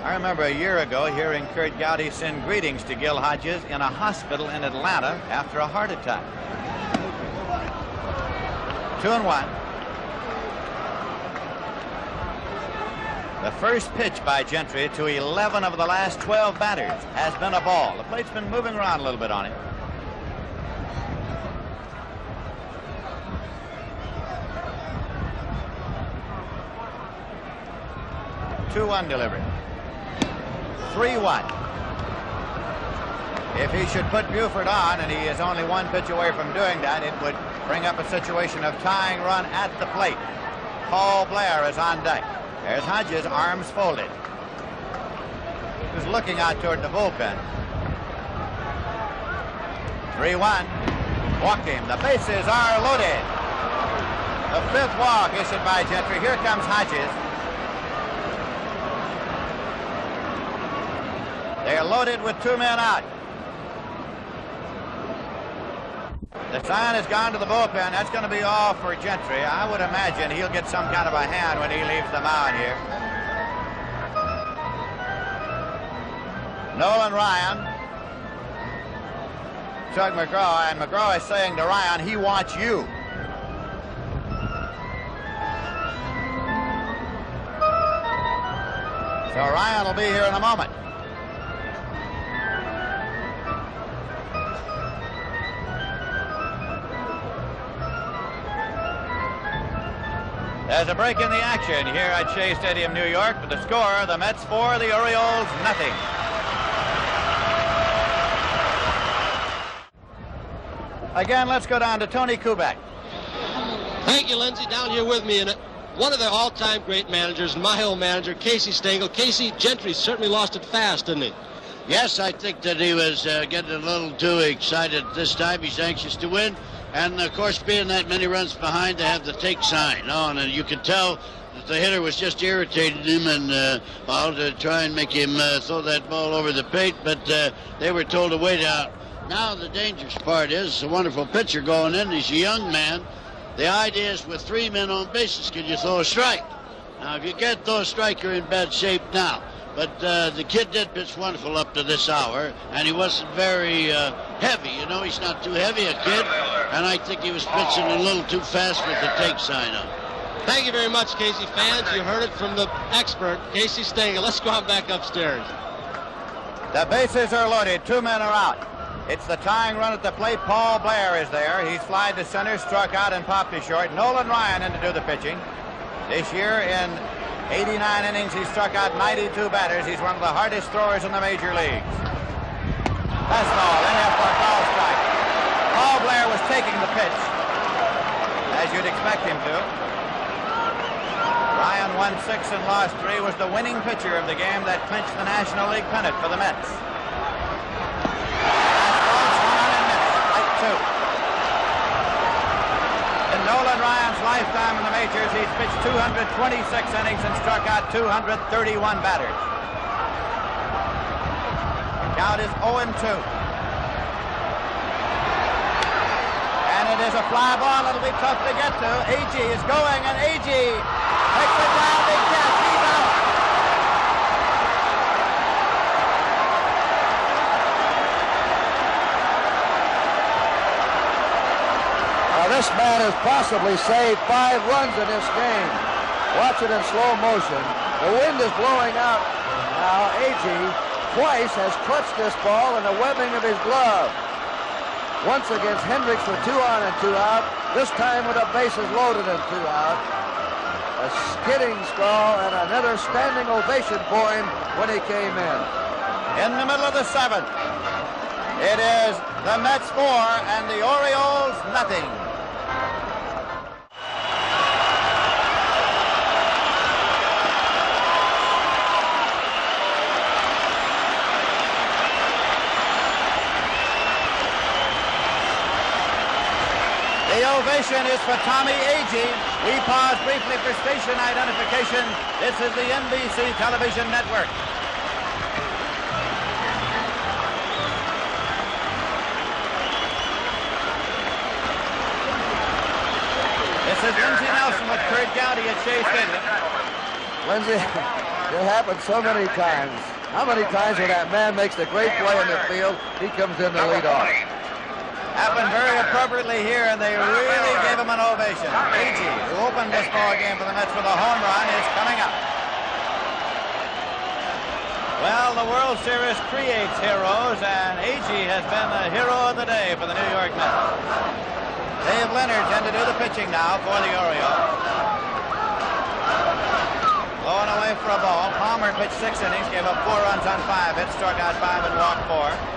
[SPEAKER 3] I remember a year ago hearing Curt Gowdy send greetings to Gil Hodges in a hospital in Atlanta after a heart attack. 2-1. The first pitch by Gentry to 11 of the last 12 batters has been a ball. The plate's been moving around a little bit on him. Two-one delivery. 3-1. If he should put Buford on, and he is only one pitch away from doing that, it would bring up a situation of tying run at the plate. Paul Blair is on deck. There's Hodges, arms folded. He was looking out toward the bullpen. 3-1. Walked him. The bases are loaded. The fifth walk issued by Gentry. Here comes Hodges. They're loaded with two men out. The sign has gone to the bullpen. That's going to be all for Gentry. I would imagine he'll get some kind of a hand when he leaves the mound here. Nolan Ryan. Chuck McGraw, and McGraw is saying to Ryan, he wants you. So Ryan will be here in a moment. There's a break in the action here at Shea Stadium, New York. But the score, the Mets 4, the Orioles nothing. Again, let's go down to Tony Kubek.
[SPEAKER 5] Thank you, Lindsay. Down here with me, and one of the all-time great managers, my old manager, Casey Stengel. Casey, Gentry certainly lost it fast, didn't he?
[SPEAKER 7] Yes, I think that he was getting a little too excited this time. He's anxious to win. And, of course, being that many runs behind, they have the take sign on. And you could tell that the hitter was just irritating him and, to try and make him throw that ball over the plate. But they were told to wait out. Now the dangerous part is it's a wonderful pitcher going in. He's a young man. The idea is with three men on bases, can you throw a strike? Now, if you can't throw a strike, you're in bad shape now. But the kid did pitch wonderful up to this hour, and he wasn't very heavy. You know, he's not too heavy a kid, and I think he was pitching a little too fast with the take sign on.
[SPEAKER 5] Thank you very much, Casey. Fans, you heard it from the expert, Casey Stengel. Let's go on back upstairs.
[SPEAKER 3] The bases are loaded. Two men are out. It's the tying run at the plate. Paul Blair is there. He's flied to center, struck out, and popped to short. Nolan Ryan in to do the pitching. This year in 89 innings, he struck out 92 batters. He's one of the hardest throwers in the major leagues. Fastball, in there for a foul strike. Paul Blair was taking the pitch, as you'd expect him to. Ryan won 6 and lost 3, was the winning pitcher of the game that clinched the National League pennant for the Mets. Fastball, swung on and missed, strike 2. In Nolan Ryan's lifetime in the majors, he's pitched 226 innings and struck out 231 batters. The count is 0-2. And it is a fly ball. It'll be tough to get to. A.G. is going, and A.G. takes it down. Big catch. He's out.
[SPEAKER 2] This man has possibly saved 5 runs in this game. Watch it in slow motion. The wind is blowing out. Now A.G. twice has clutched this ball in the webbing of his glove. Once against Hendricks with 2 on and 2 out. This time with the bases loaded and 2 out. A skidding sprawl and another standing ovation for him when he came in.
[SPEAKER 3] In the middle of the 7th, it is the Mets 4 and the Orioles nothing. The ovation is for Tommy Agee. We pause briefly for station identification. This is the NBC Television Network. This is Lindsey Nelson with Curt Gowdy at Shea Stadium.
[SPEAKER 2] Lindsey, it happens so many times. How many times when that man makes the great play in the field, he comes in to lead off?
[SPEAKER 3] Happened very appropriately here, and they really gave him an ovation. Agee, who opened this ball game for the Mets with a home run, is coming up. Well, the World Series creates heroes, and Agee has been the hero of the day for the New York Mets. Dave Leonard's in to do the pitching now for the Orioles. Blowing away for a ball. Palmer pitched 6 innings, gave up 4 runs on 5 hits, struck out 5 and walked 4.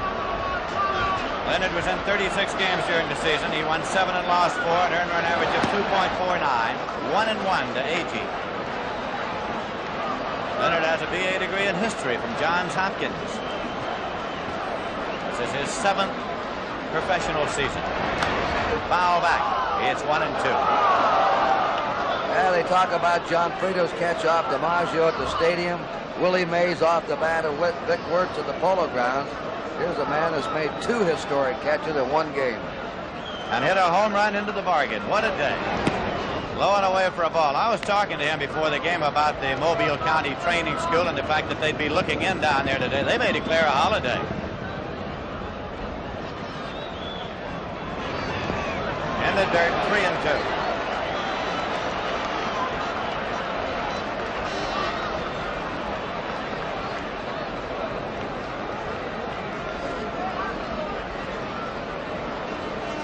[SPEAKER 3] Leonard was in 36 games during the season. He won 7 and lost 4, an earned run average of 2.49, 1-1 to Agee. Leonard has a BA degree in history from Johns Hopkins. This is his 7th professional season. Foul back. It's 1-2.
[SPEAKER 2] Yeah, they talk about John Frito's catch off DiMaggio at the stadium, Willie Mays off the bat of Vic Wertz at the Polo Grounds. Here's a man who's made 2 historic catches in 1 game.
[SPEAKER 3] And hit a home run into the bargain. What a day. Blowing away for a ball. I was talking to him before the game about the Mobile County Training School and the fact that they'd be looking in down there today. They may declare a holiday. In the dirt, 3-2.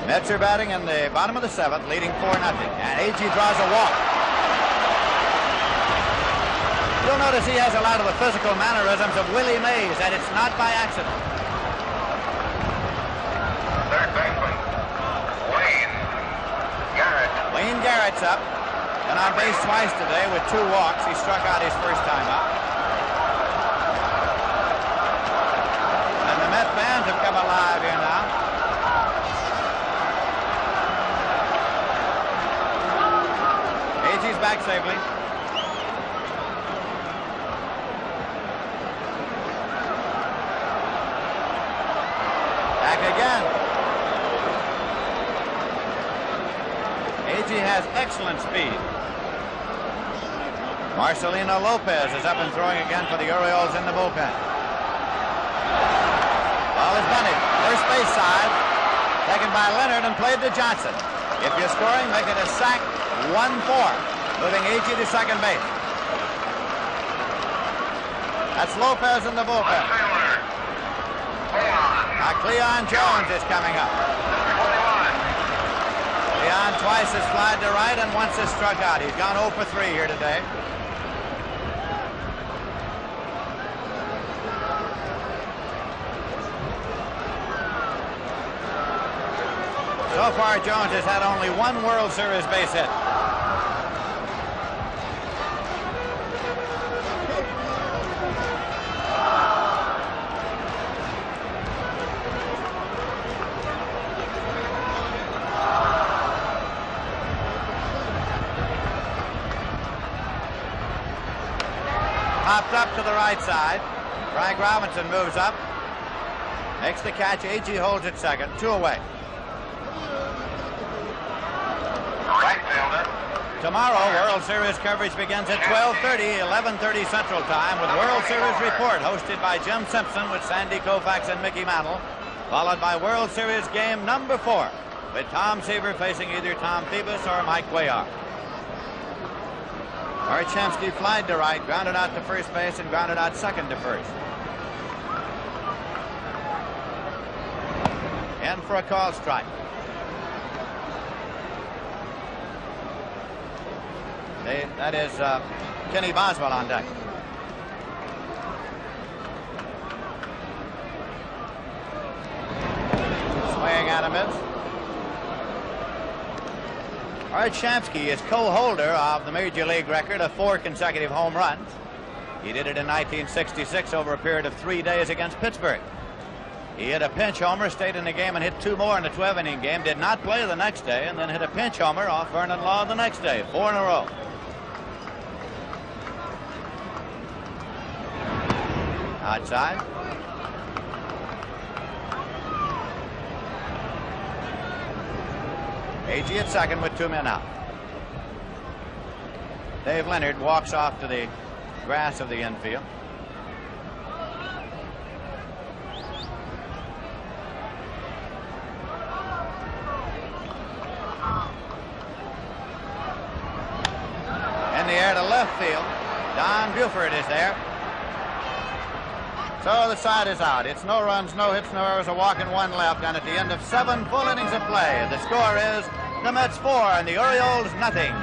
[SPEAKER 3] Mets are batting in the bottom of the 7th, leading 4-0. And Agee draws a walk. You'll notice he has a lot of the physical mannerisms of Willie Mays, and it's not by accident.
[SPEAKER 1] Third baseman, Wayne Garrett.
[SPEAKER 3] Wayne Garrett's up. And on base twice today with 2 walks. He struck out his first time up. And the Met fans have come alive here now. Agee's back safely. Back again. Agee has excellent speed. Marcelino Lopez is up and throwing again for the Orioles in the bullpen. Ball is bunted. First base side. Taken by Leonard and played to Johnson. If you're scoring, make it a sack. 1-4, moving Agee to second base. That's Lopez in the bullpen. Now Cleon Jones is coming up. Cleon twice has flied to right and once has struck out. He's gone 0 for 3 here today. So far, Jones has had only 1 World Series base hit. Popped up to the right side. Frank Robinson moves up. Makes the catch. Agee holds it second. 2 away.
[SPEAKER 1] Right fielder.
[SPEAKER 3] Tomorrow, World Series coverage begins at 12:30, 11:30 Central Time with World Series Report hosted by Jim Simpson with Sandy Koufax and Mickey Mantle, followed by World Series game number 4 with Tom Seaver facing either Tom Phoebus or Mike Cuellar. Archamsky flied to right, grounded out to first base, and grounded out second to first. And for a call strike. That is Kenny Boswell on deck. Swing and a miss. Art Shamsky is co-holder of the Major League record of 4 consecutive home runs. He did it in 1966 over a period of 3 days against Pittsburgh. He hit a pinch homer, stayed in the game, and hit 2 more in the 12-inning game. Did not play the next day, and then hit a pinch homer off Vernon Law the next day. 4 in a row. Outside. Agee at second with 2 men out. Dave Leonard walks off to the grass of the infield. In the air to left field. Don Buford is there. So the side is out. It's no runs, no hits, no errors, a walk and 1 left. And at the end of 7 full innings of play, the score is the Mets 4 and the Orioles nothing.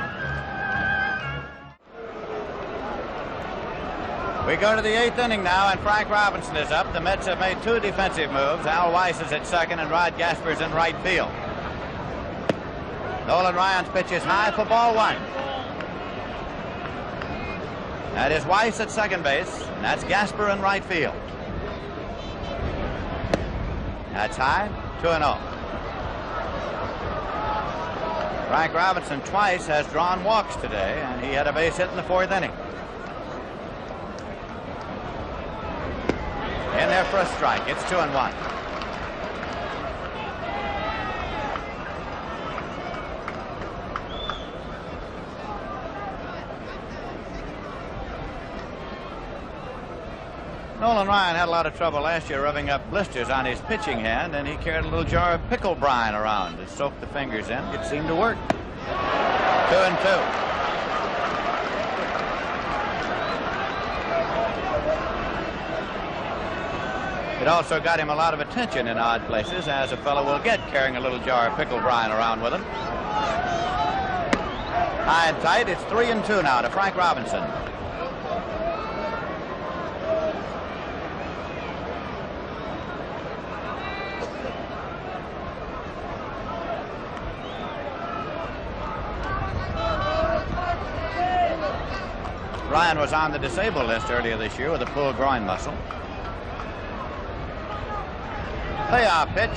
[SPEAKER 3] We go to the 8th inning now, and Frank Robinson is up. The Mets have made 2 defensive moves. Al Weiss is at second, and Rod Gasper's in right field. Nolan Ryan's pitch is high for ball 1. That is Weiss at second base, and that's Gasper in right field. That's high, 2-0. Frank Robinson twice has drawn walks today, and he had a base hit in the 4th inning. In there for a strike. It's 2-1. Nolan Ryan had a lot of trouble last year rubbing up blisters on his pitching hand, and he carried a little jar of pickle brine around to soak the fingers in. It seemed to work. 2-2. It also got him a lot of attention in odd places, as a fellow will get carrying a little jar of pickle brine around with him. High and tight. It's 3-2 now to Frank Robinson. Ryan was on the disabled list earlier this year with a pulled groin muscle. Payoff pitch.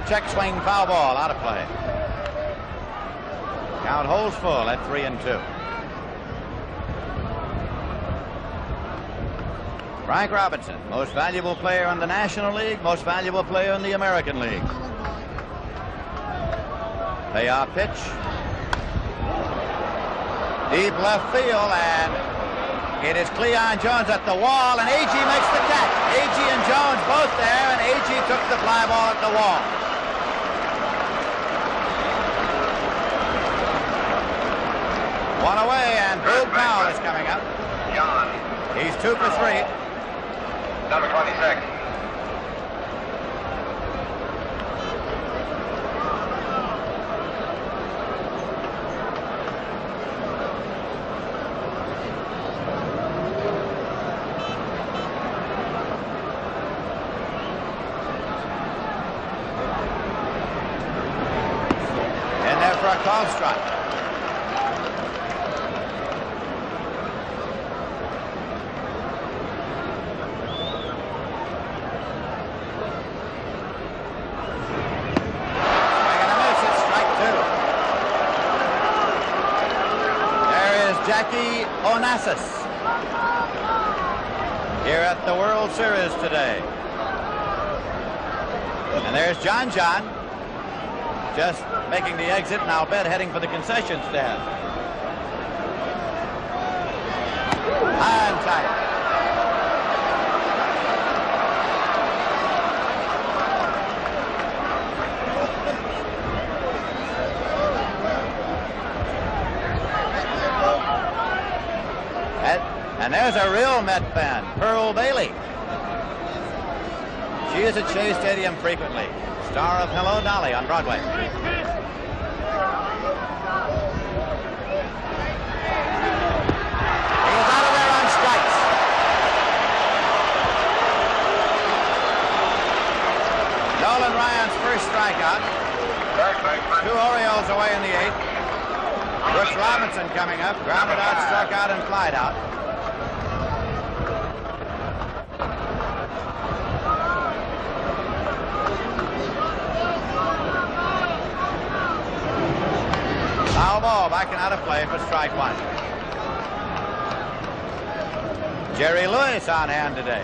[SPEAKER 3] Check swing, foul ball, out of play. Count holds full at 3-2. Frank Robinson, most valuable player in the National League, most valuable player in the American League. Payoff pitch. Deep left field, and it is Cleon Jones at the wall, and Agee makes the catch. Agee and Jones both there, and Agee took the fly ball at the wall. One away, and Boog Powell is coming up. He's 2 for 3.
[SPEAKER 1] Number 26.
[SPEAKER 3] For a call strike. Swing and a miss. It's strike 2. There is Jackie Onassis here at the World Series today. And there's John just making the exit, and I'll bet heading for the concession stand. High and tight. And there's a real Met fan, Pearl Bailey. She is at Shea Stadium frequently. Star of Hello Dolly on Broadway. He's out of there on strikes. Nolan Ryan's first strikeout. 2 Orioles away in the 8th. Brooks Robinson coming up. Grounded out, struck out, and flied out. Foul ball, backing out of play for strike one. Jerry Lewis on hand today.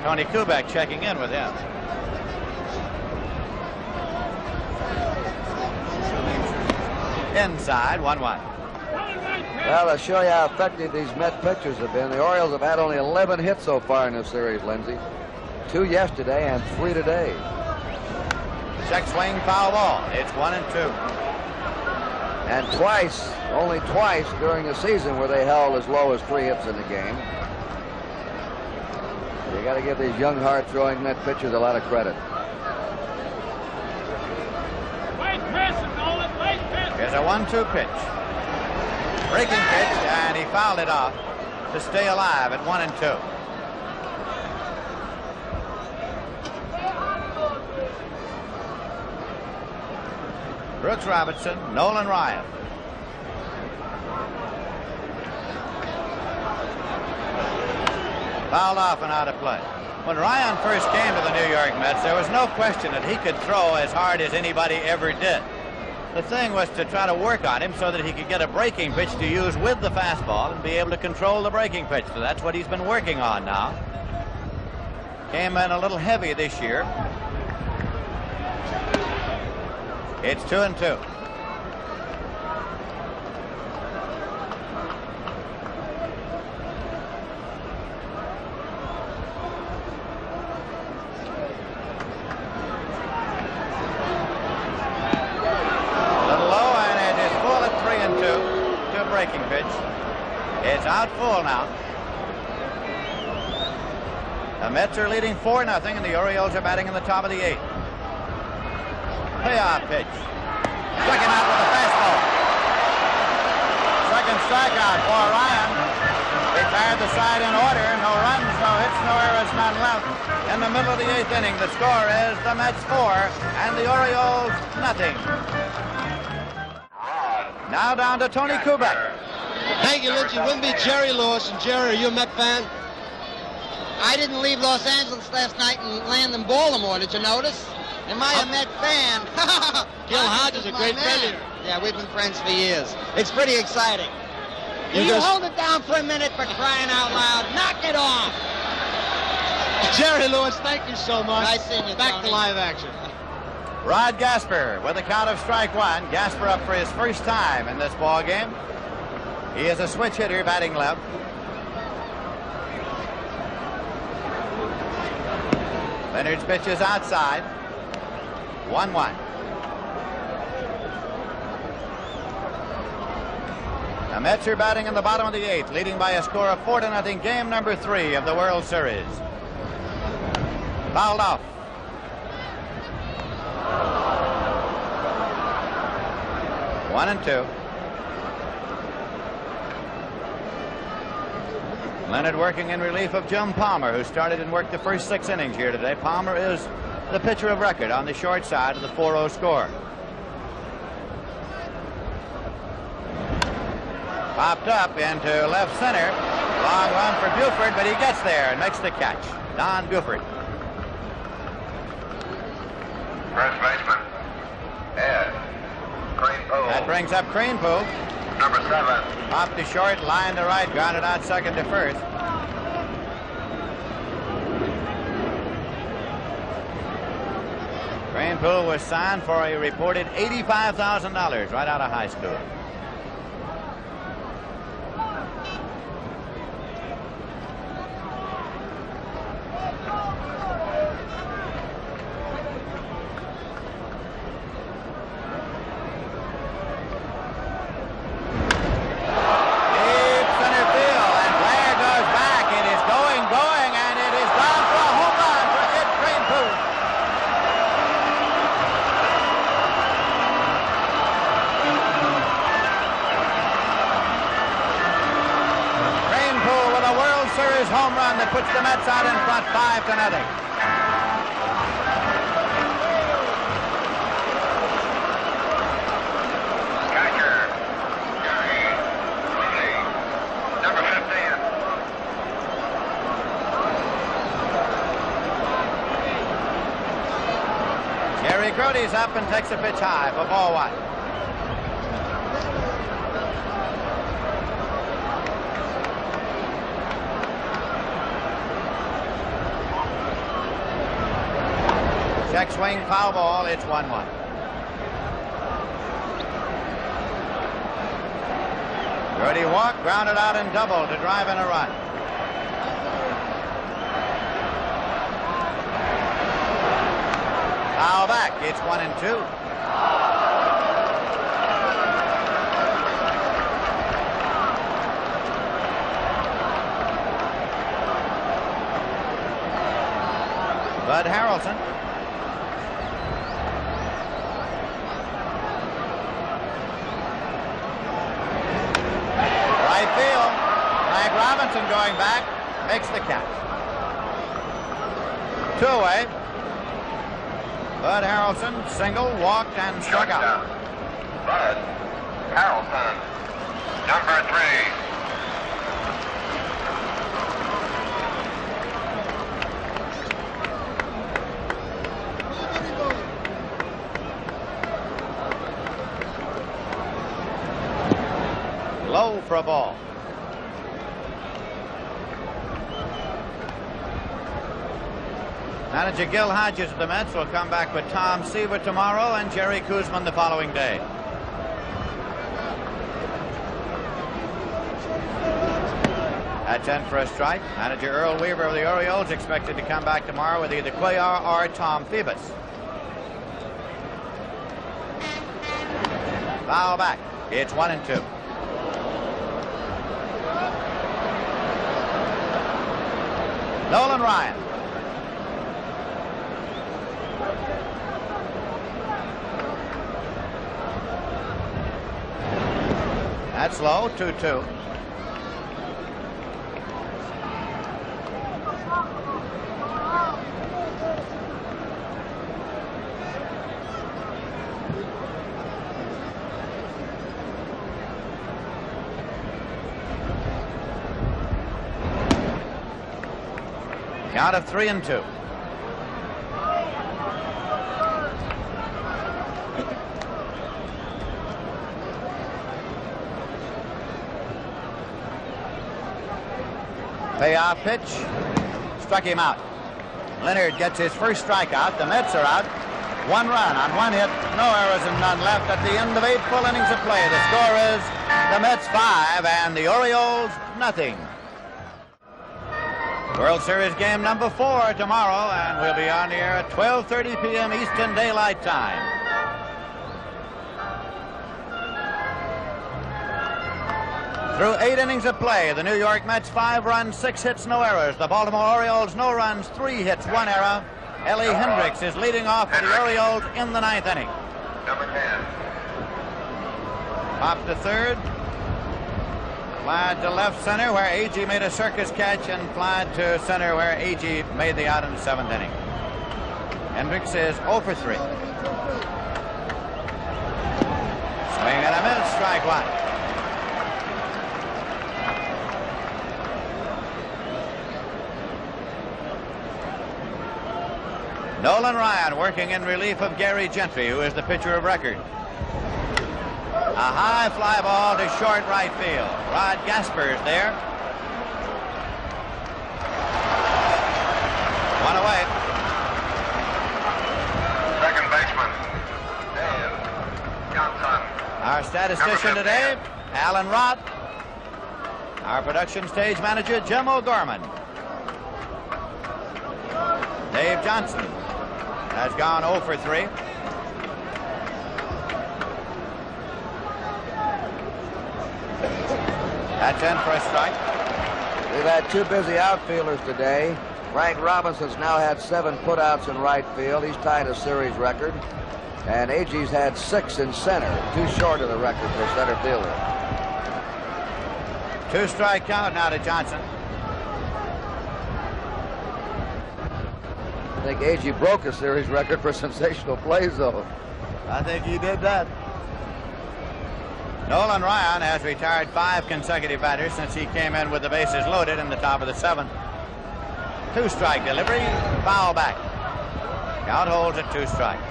[SPEAKER 3] Tony Kubek checking in with him. Inside, 1-1.
[SPEAKER 2] Well, to show you how effective these Met pitchers have been, the Orioles have had only 11 hits so far in this series, Lindsay. 2 yesterday and 3 today.
[SPEAKER 3] Check swing, foul ball. It's 1-2.
[SPEAKER 2] And twice, only twice during the season where they held as low as 3 hits in the game. You got to give these young, hard-throwing Met pitchers a lot of credit.
[SPEAKER 3] Here's a 1-2 pitch. Breaking pitch, and he fouled it off to stay alive at 1-2. Brooks Robinson, Nolan Ryan. Fouled off and out of play. When Ryan first came to the New York Mets, there was no question that he could throw as hard as anybody ever did. The thing was to try to work on him so that he could get a breaking pitch to use with the fastball and be able to control the breaking pitch. So that's what he's been working on now. Came in a little heavy this year. It's 2-2. Breaking pitch. It's out full now. The Mets are leading 4-0, and the Orioles are batting in the top of the 8th. Payoff pitch. Striking out with a fastball. Second strikeout for Ryan. They tired the side in order. No runs, no hits, no errors, none left. In the middle of the 8th inning, the score is the Mets 4 and the Orioles nothing. Now down to Tony Kubek.
[SPEAKER 5] Thank you, Lindsay. With me, Jerry Lewis. And Jerry, are you a Met fan?
[SPEAKER 8] I didn't leave Los Angeles last night and land in Baltimore. Did you notice? Am I a Met fan?
[SPEAKER 5] Gil Hodges is a great friend of yours.
[SPEAKER 8] Yeah, we've been friends for years. It's pretty exciting. Will you hold it down for a minute, for crying out loud? Knock it off.
[SPEAKER 5] Jerry Lewis, thank you so much.
[SPEAKER 8] Nice seeing you,
[SPEAKER 5] Back
[SPEAKER 8] Tony.
[SPEAKER 5] to live action.
[SPEAKER 3] Rod Gasper with a count of strike one. Gasper up for his first time in this ball game. He is a switch hitter, batting left. Leonard's pitch is outside. 1-1. The Mets are batting in the bottom of the 8th, leading by a score of 4-0, game number 3 of the World Series. Fouled off. One and two. Leonard working in relief of Jim Palmer, who started and worked the first 6 innings here today. Palmer is the pitcher of record on the short side of the 4-0 score. Popped up into left center. Long run for Buford, but he gets there and makes the catch. Don Buford.
[SPEAKER 1] First baseman, Ed Kranepool.
[SPEAKER 3] That brings up Kranepool.
[SPEAKER 1] Number 7.
[SPEAKER 3] Popped to short, line to right, grounded out second to first. Kranepool was signed for a reported $85,000 right out of high school. Home run that puts the Mets out in front 5-0.
[SPEAKER 1] Catcher, number 15.
[SPEAKER 3] Jerry Brody's up and takes a pitch high for ball one. Check swing, foul ball. It's 1-1. Brody walked, grounded out and doubled to drive in a run. Foul back. It's 1-2. Bud Harrelson. Right field. Frank Robinson going back. Makes the catch. 2 away. Bud Harrelson, single, walked, and struck out.
[SPEAKER 1] Bud Harrelson, number 3.
[SPEAKER 3] Low for a ball. Manager Gil Hodges of the Mets will come back with Tom Seaver tomorrow and Jerry Koosman the following day. That's in for a strike. Manager Earl Weaver of the Orioles expected to come back tomorrow with either Cuellar or Tom Phoebus. Foul back. It's 1-2. Nolan Ryan. That's low, 2-2. Count of 3-2. Payoff pitch. Struck him out. Leonard gets his first strikeout. The Mets are out. 1 run on 1 hit. No errors and none left at the end of 8 full innings of play. The score is the Mets 5 and the Orioles nothing. World Series game number 4 tomorrow, and we'll be on the air at 12:30 p.m. Eastern Daylight Time. Through 8 innings of play, the New York Mets 5 runs, 6 hits, no errors. The Baltimore Orioles no runs, 3 hits, 1 error. Ellie Hendricks is leading off for the Orioles in the 9th inning.
[SPEAKER 1] Number 10.
[SPEAKER 3] Pop to third. Fly to left center where A.G. made a circus catch, and fly to center where A.G. made the out in the 7th inning. Hendricks is 0 for 3. Swing and a miss, strike 1. Nolan Ryan working in relief of Gary Gentry, who is the pitcher of record. A high fly ball to short right field. Rod Gasper's there. 1 away.
[SPEAKER 1] Second baseman, Dave Johnson.
[SPEAKER 3] Our statistician today, Alan Rott. Our production stage manager, Jim O'Gorman. Dave Johnson has gone 0 for 3. That's in for a strike.
[SPEAKER 2] We've had 2 busy outfielders today. Frank Robinson's now had 7 putouts in right field. He's tied a series record. And A.G.'s had 6 in center, 2 short of the record for center fielder.
[SPEAKER 3] 2 strike count now to Johnson.
[SPEAKER 2] I think A.G. broke a series record for sensational plays, though.
[SPEAKER 3] I think he did that. Nolan Ryan has retired 5 consecutive batters since he came in with the bases loaded in the top of the 7th. 2 strike delivery, foul back. Count holds at 2 strikes.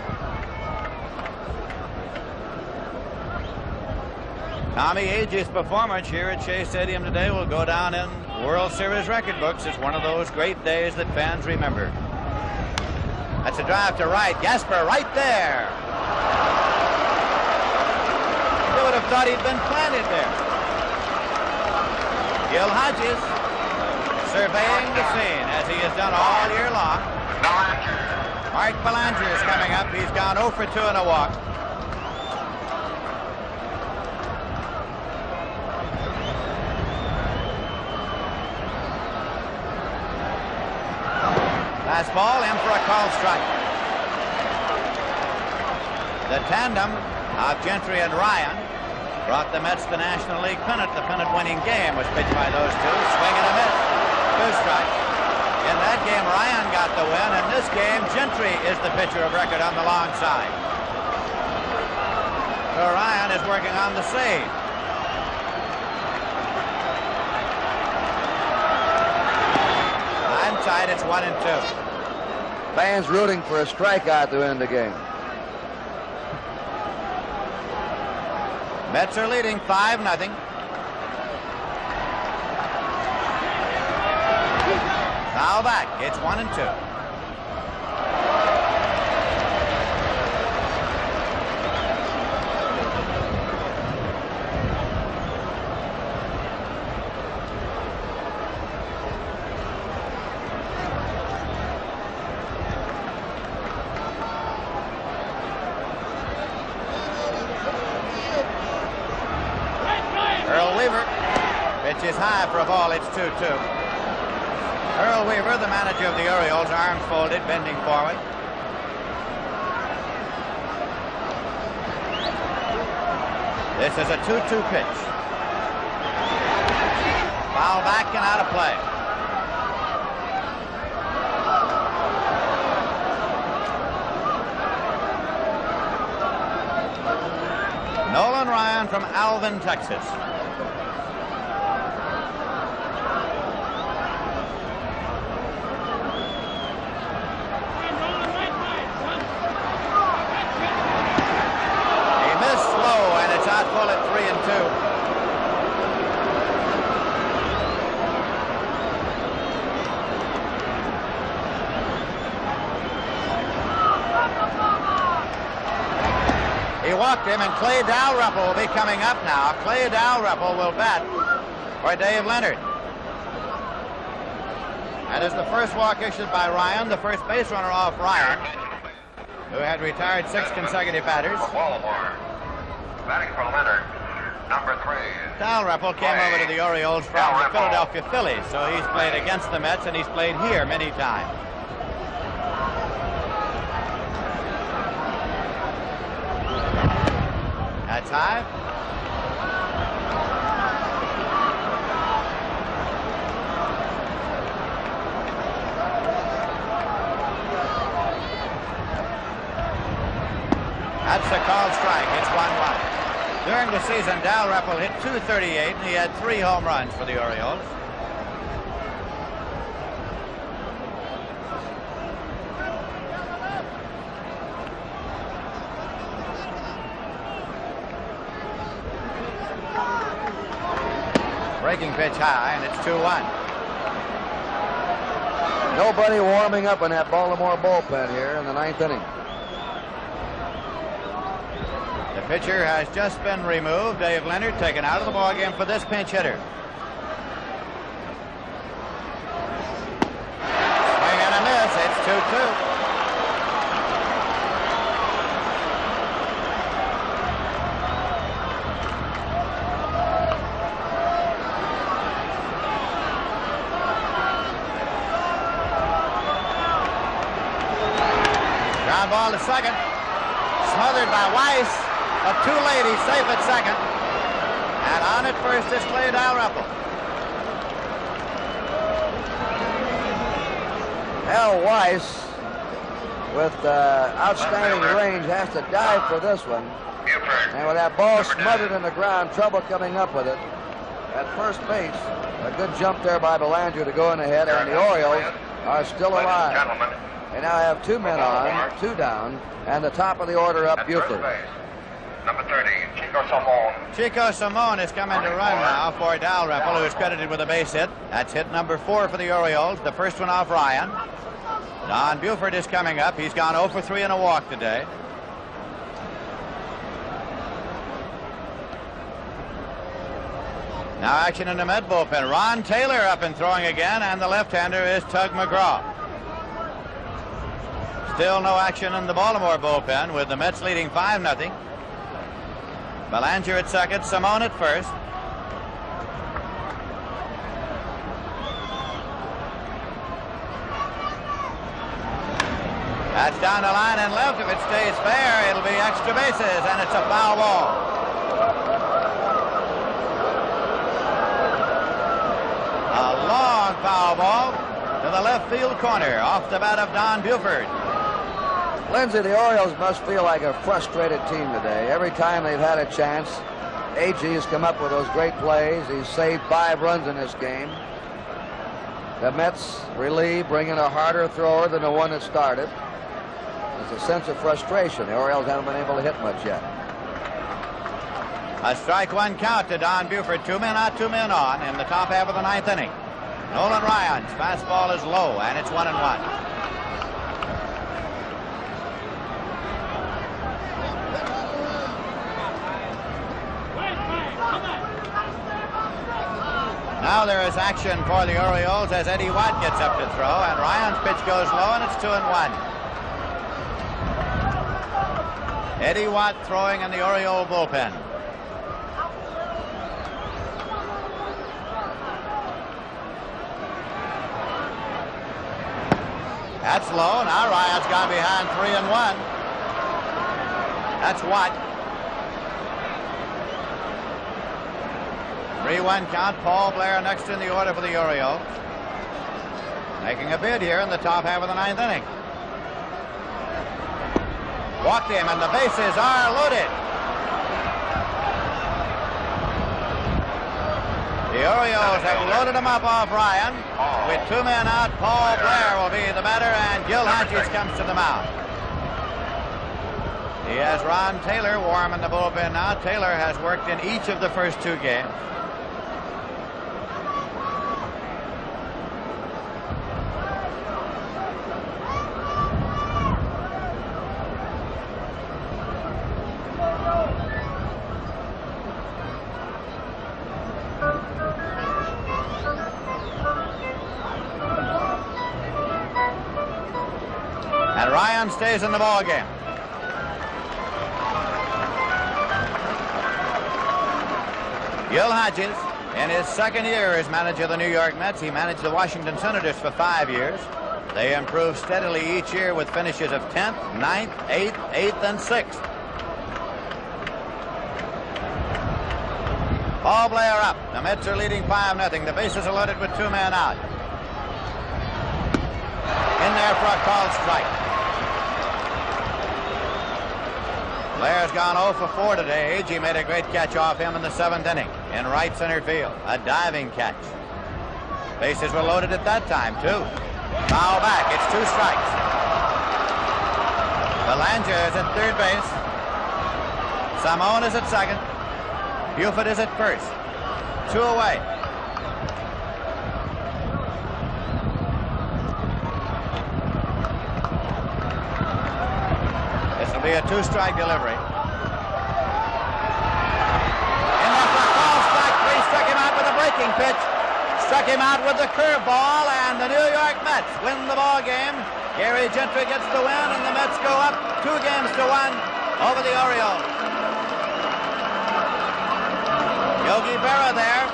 [SPEAKER 3] Tommy Agee's performance here at Shea Stadium today will go down in World Series record books as one of those great days that fans remember. That's a drive to right. Gasper right there. You would have thought he'd been planted there. Gil Hodges surveying the scene as he has done all year long. Mark Belanger is coming up. He's gone 0 for 2 and a walk. Fastball in for a call strike. The tandem of Gentry and Ryan brought the Mets the National League pennant. The pennant-winning game was pitched by those two. Swing and a miss. 2 strikes. In that game, Ryan got the win. In this game, Gentry is the pitcher of record on the long side. So Ryan is working on the save. I'm tied. It's 1-2.
[SPEAKER 2] Fans rooting for a strikeout to end the game.
[SPEAKER 3] Mets are leading 5-0. Foul back. It's 1-2. Is high for a ball. It's 2-2. Earl Weaver, the manager of the Orioles, arms folded, bending forward. This is a 2-2 pitch. Foul back and out of play. Nolan Ryan from Alvin, Texas. Full at 3-2. He walked him, and Clay Dalrymple will be coming up now. Clay Dalrymple will bat for Dave Leonard. That is the first walk issued by Ryan, the first base runner off Ryan, who had retired 6 consecutive batters.
[SPEAKER 1] Batting for Leonard, number 3.
[SPEAKER 3] Dalrymple came over to the Orioles from the Philadelphia Phillies, so he's played against the Mets, and he's played here many times. That's high. That's a called strike. It's 1-1. During the season, Dalrymple hit .238, and he had 3 home runs for the Orioles. Breaking pitch high, and it's 2-1.
[SPEAKER 2] Nobody warming up in that Baltimore bullpen here in the 9th inning.
[SPEAKER 3] The pitcher has just been removed. Dave Leonard taken out of the ballgame for this pinch hitter. Swing and a miss. It's 2-2. Ground ball to second. Smothered by Weiss. But too late, he's safe at second. And on at first is Clay Dalrymple.
[SPEAKER 2] Hal Weiss, with outstanding range, has to dive for this one. And with that ball smothered in the ground, trouble coming up with it. At first base, a good jump there by Belanger to go in ahead, and the Orioles are still alive. They now have 2 men on, 2 down, and the top of the order up, Buford.
[SPEAKER 1] Number 30, Chico Salmon.
[SPEAKER 3] Chico Salmon is coming to run now for Dalrymple, who is credited with a base hit. That's hit number 4 for the Orioles, the first one off Ryan. Don Buford is coming up. He's gone 0 for 3 and a walk today. Now action in the Met bullpen. Ron Taylor up and throwing again, and the left-hander is Tug McGraw. Still no action in the Baltimore bullpen with the Mets leading 5-0. Belanger at second, Simone at first. That's down the line and left. If it stays fair, it'll be extra bases, and it's a foul ball. A long foul ball to the left field corner off the bat of Don Buford.
[SPEAKER 2] Lindsay, the Orioles must feel like a frustrated team today. Every time they've had a chance, AG has come up with those great plays. He's saved 5 runs in this game. The Mets relieved, bringing a harder thrower than the one that started. There's a sense of frustration. The Orioles haven't been able to hit much yet.
[SPEAKER 3] A strike 1 count to Don Buford. 2 men out, 2 men on in the top half of the 9th inning. Nolan Ryan's fastball is low, and it's 1-1. Now there is action for the Orioles as Eddie Watt gets up to throw, and Ryan's pitch goes low, and it's 2-1. Eddie Watt throwing in the Oriole bullpen. That's low. Now Ryan's gone behind 3-1. That's Watt. 3-1 count. Paul Blair next in the order for the Orioles. Making a bid here in the top half of the 9th inning. Walked him, and the bases are loaded. The Orioles have loaded him up off Ryan. With 2 men out, Paul Blair will be the batter, and Gil Hodges comes to the mound. He has Ron Taylor warm in the bullpen now. Taylor has worked in each of the first 2 games. And Ryan stays in the ball game. Gil Hodges, in his second year as manager of the New York Mets, he managed the Washington Senators for 5 years. They improved steadily each year with finishes of 10th, 9th, 8th, 8th, and 6th. Paul Blair up. The Mets are leading 5-0. The bases are loaded with 2 men out. In there for a called strike. Blair's gone 0 for 4 today. Agee made a great catch off him in the 7th inning in right center field. A diving catch. Bases were loaded at that time, too. Foul back. It's 2 strikes. Belanger is at third base. Simone is at second. Buford is at first. 2 away. This will be a 2-strike delivery. In there for a call strike 3. Struck him out with a breaking pitch. Struck him out with the curveball, and the New York Mets win the ball game. Gary Gentry gets the win, and the Mets go up 2-1 over the Orioles. Yogi Berra there.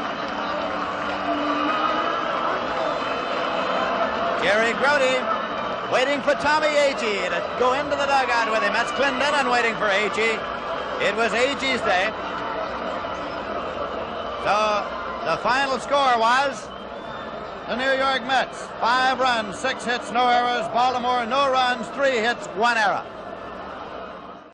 [SPEAKER 3] Gary Grody waiting for Tommy Agee to go into the dugout with him. That's Clendenon waiting for Agee. It was Agee's day. So the final score was the New York Mets. 5 runs, 6 hits, no errors. Baltimore, no runs, 3 hits, 1 error.